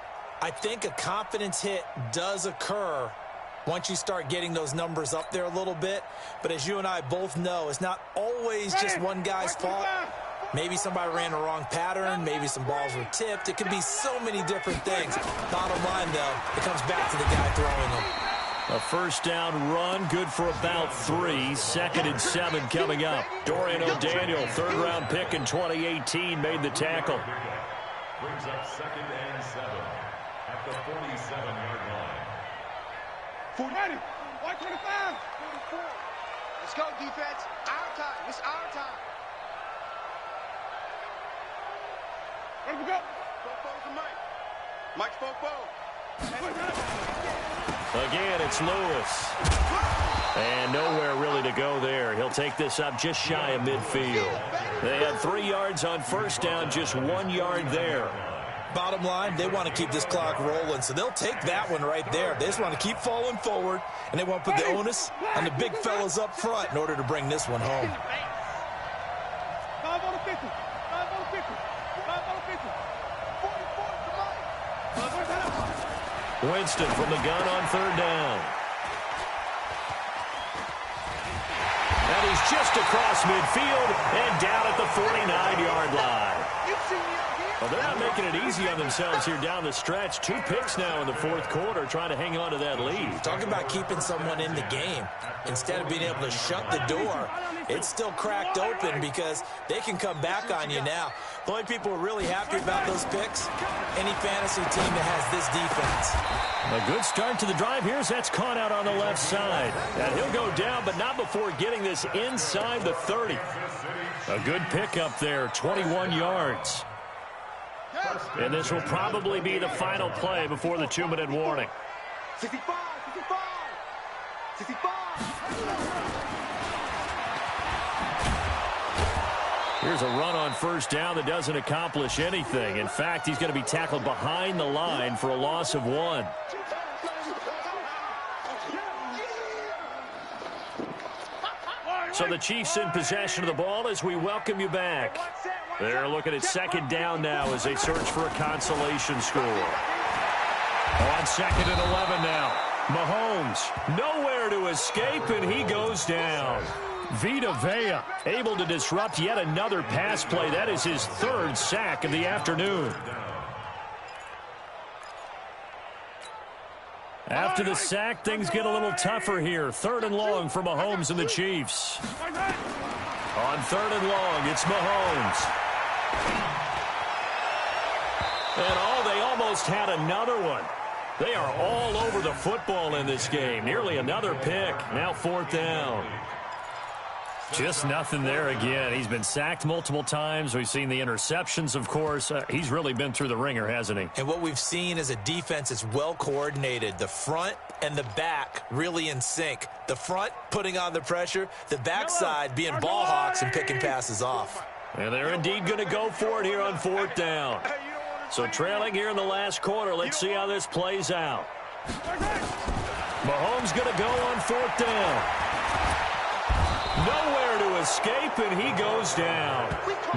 I think a confidence hit does occur once you start getting those numbers up there a little bit. But as you and I both know, it's not always just one guy's fault. Maybe somebody ran a wrong pattern. Maybe some balls were tipped. It could be so many different things. Bottom line, though, it comes back to the guy throwing them. A 1st down run, good for about 3. 2nd and 7 coming up. Dorian O'Daniel, 3rd-round pick in 2018, made the tackle. Brings up 2nd and 7 at the 47-yard line. 40. 125. Let's go, defense. Our time. It's our time. Where we go? Fofo to Mike. Mike's Fofo. Again, it's Lewis. And nowhere really to go there. He'll take this up just shy of midfield. They had 3 yards on 1st down, just 1 yard there. Bottom line, they want to keep this clock rolling, so they'll take that one right there. They just want to keep falling forward, and they want to put the onus on the big fellas up front in order to bring this one home. 5 on the 50. 5 on the 50. 5 on the 50. 44 to Mike. Winston from the gun on 3rd down. And he's just across midfield and down at the 49-yard line. Well, they're not making it easy on themselves here down the stretch. 2 picks now in the 4th quarter, trying to hang on to that lead. Talking about keeping someone in the game. Instead of being able to shut the door, it's still cracked open because they can come back on you now. The only people who are really happy about those picks, any fantasy team that has this defense. A good start to the drive. Here's that's caught out on the left side. And he'll go down, but not before getting this inside the 30. A good pickup there, 21 yards. And this will probably be the final play before the 2-minute warning. 65, 65, 65. Here's a run on 1st down that doesn't accomplish anything. In fact, he's going to be tackled behind the line for a loss of 1. So the Chiefs in possession of the ball as we welcome you back. They're looking at second down now as they search for a consolation score. On second and 11 now. Mahomes nowhere to escape, and he goes down. Vita Vea able to disrupt yet another pass play. That is his third sack of the afternoon. After the sack, things get a little tougher here. Third and long for Mahomes and the Chiefs. On third and long, it's Mahomes. And they almost had another one. They are all over the football in this game. Nearly another pick. Now fourth down. Just nothing there again. He's been sacked multiple times. We've seen the interceptions, of course. He's really been through the ringer, hasn't he? And what we've seen is a defense that's well coordinated. The front and the back really in sync. The front putting on the pressure. The backside being ball hawks and picking passes off. And they're indeed going to go for it here on fourth down. So trailing here in the last quarter. Let's see how this plays out. Mahomes going to go on fourth down. Nowhere to escape, and he goes down.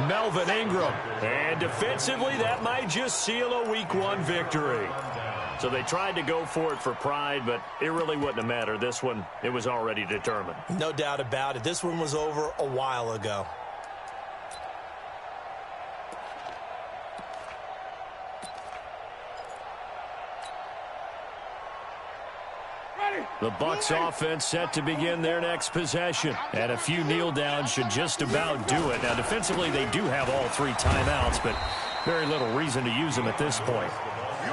Melvin Ingram. And defensively, that might just seal a Week 1 victory. So they tried to go for it for pride, but it really wouldn't have mattered. This one, it was already determined. No doubt about it. This one was over a while ago. The Bucs offense set to begin their next possession. And a few kneel downs should just about do it. Now, defensively, they do have all three timeouts, but very little reason to use them at this point.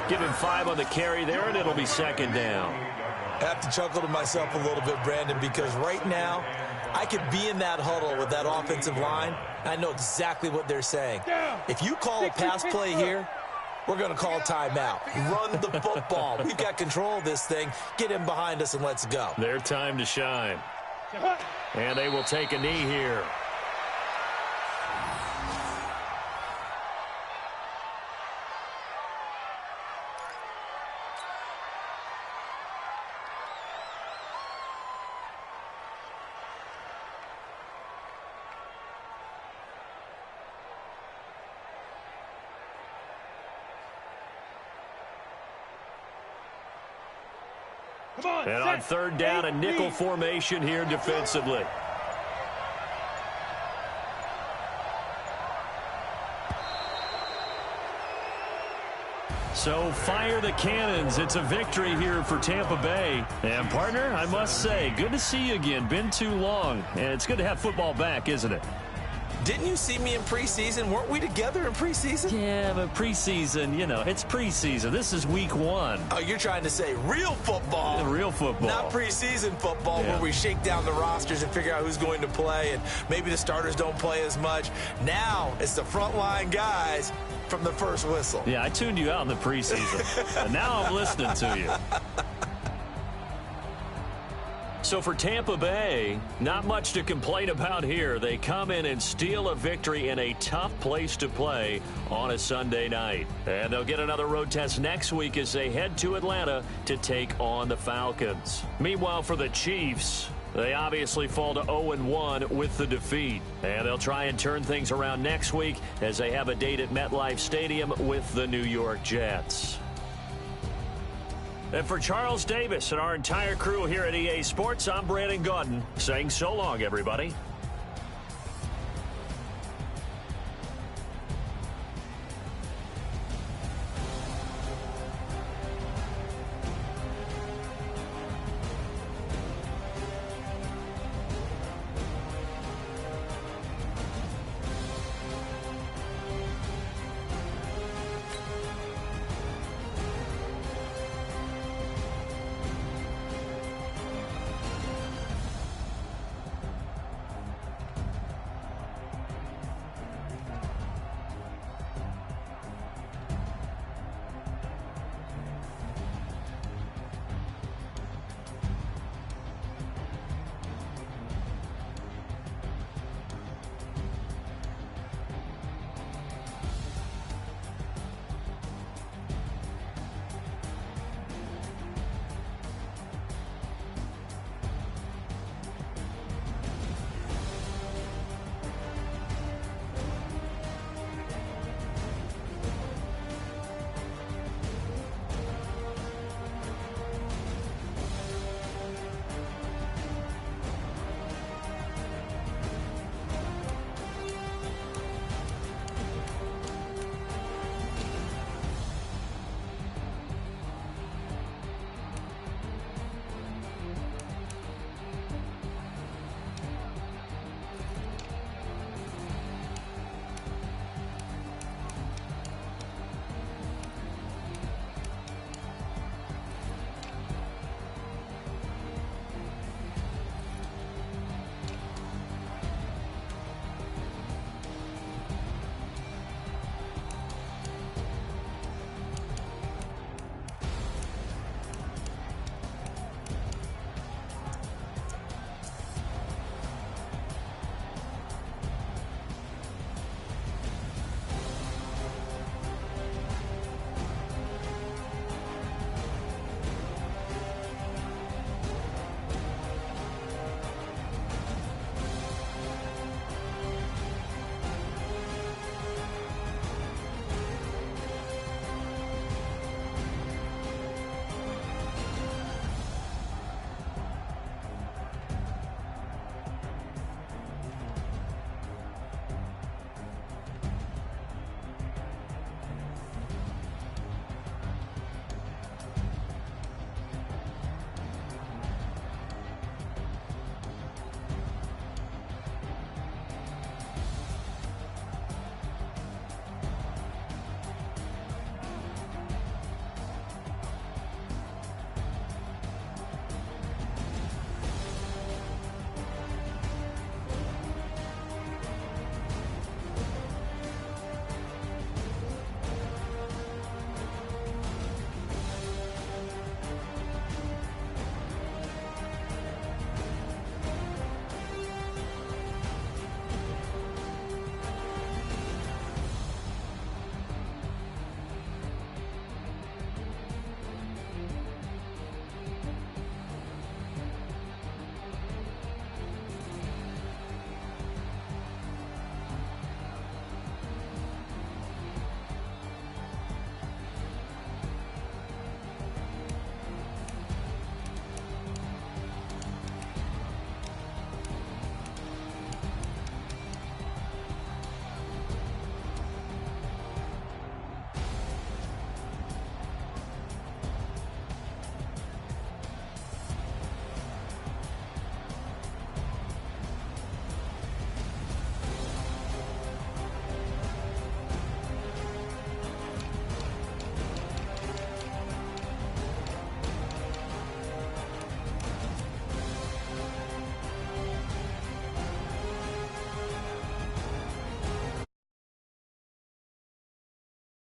Give him 5 on the carry there, and it'll be second down. I have to chuckle to myself a little bit, Brandon, because right now, I could be in that huddle with that offensive line. I know exactly what they're saying. If you call a pass play here, we're going to call timeout. Run the football. We've got control of this thing. Get him behind us and let's go. Their time to shine. And they will take a knee here. And on third down, a nickel formation here defensively. So fire the cannons. It's a victory here for Tampa Bay. And partner, I must say, good to see you again. Been too long. And it's good to have football back, isn't it? Didn't you see me in preseason? Weren't we together in preseason? Yeah, but preseason, you know, it's preseason. This is week 1. Oh, you're trying to say real football. Yeah, real football. Not preseason football where we shake down the rosters and figure out who's going to play, and maybe the starters don't play as much. Now it's the frontline guys from the first whistle. Yeah, I tuned you out in the preseason. And now I'm listening to you. So for Tampa Bay, not much to complain about here. They come in and steal a victory in a tough place to play on a Sunday night. And they'll get another road test next week as they head to Atlanta to take on the Falcons. Meanwhile, for the Chiefs, they obviously fall to 0-1 with the defeat. And they'll try and turn things around next week as they have a date at MetLife Stadium with the New York Jets. And for Charles Davis and our entire crew here at EA Sports, I'm Brandon Gaudin saying so long, everybody.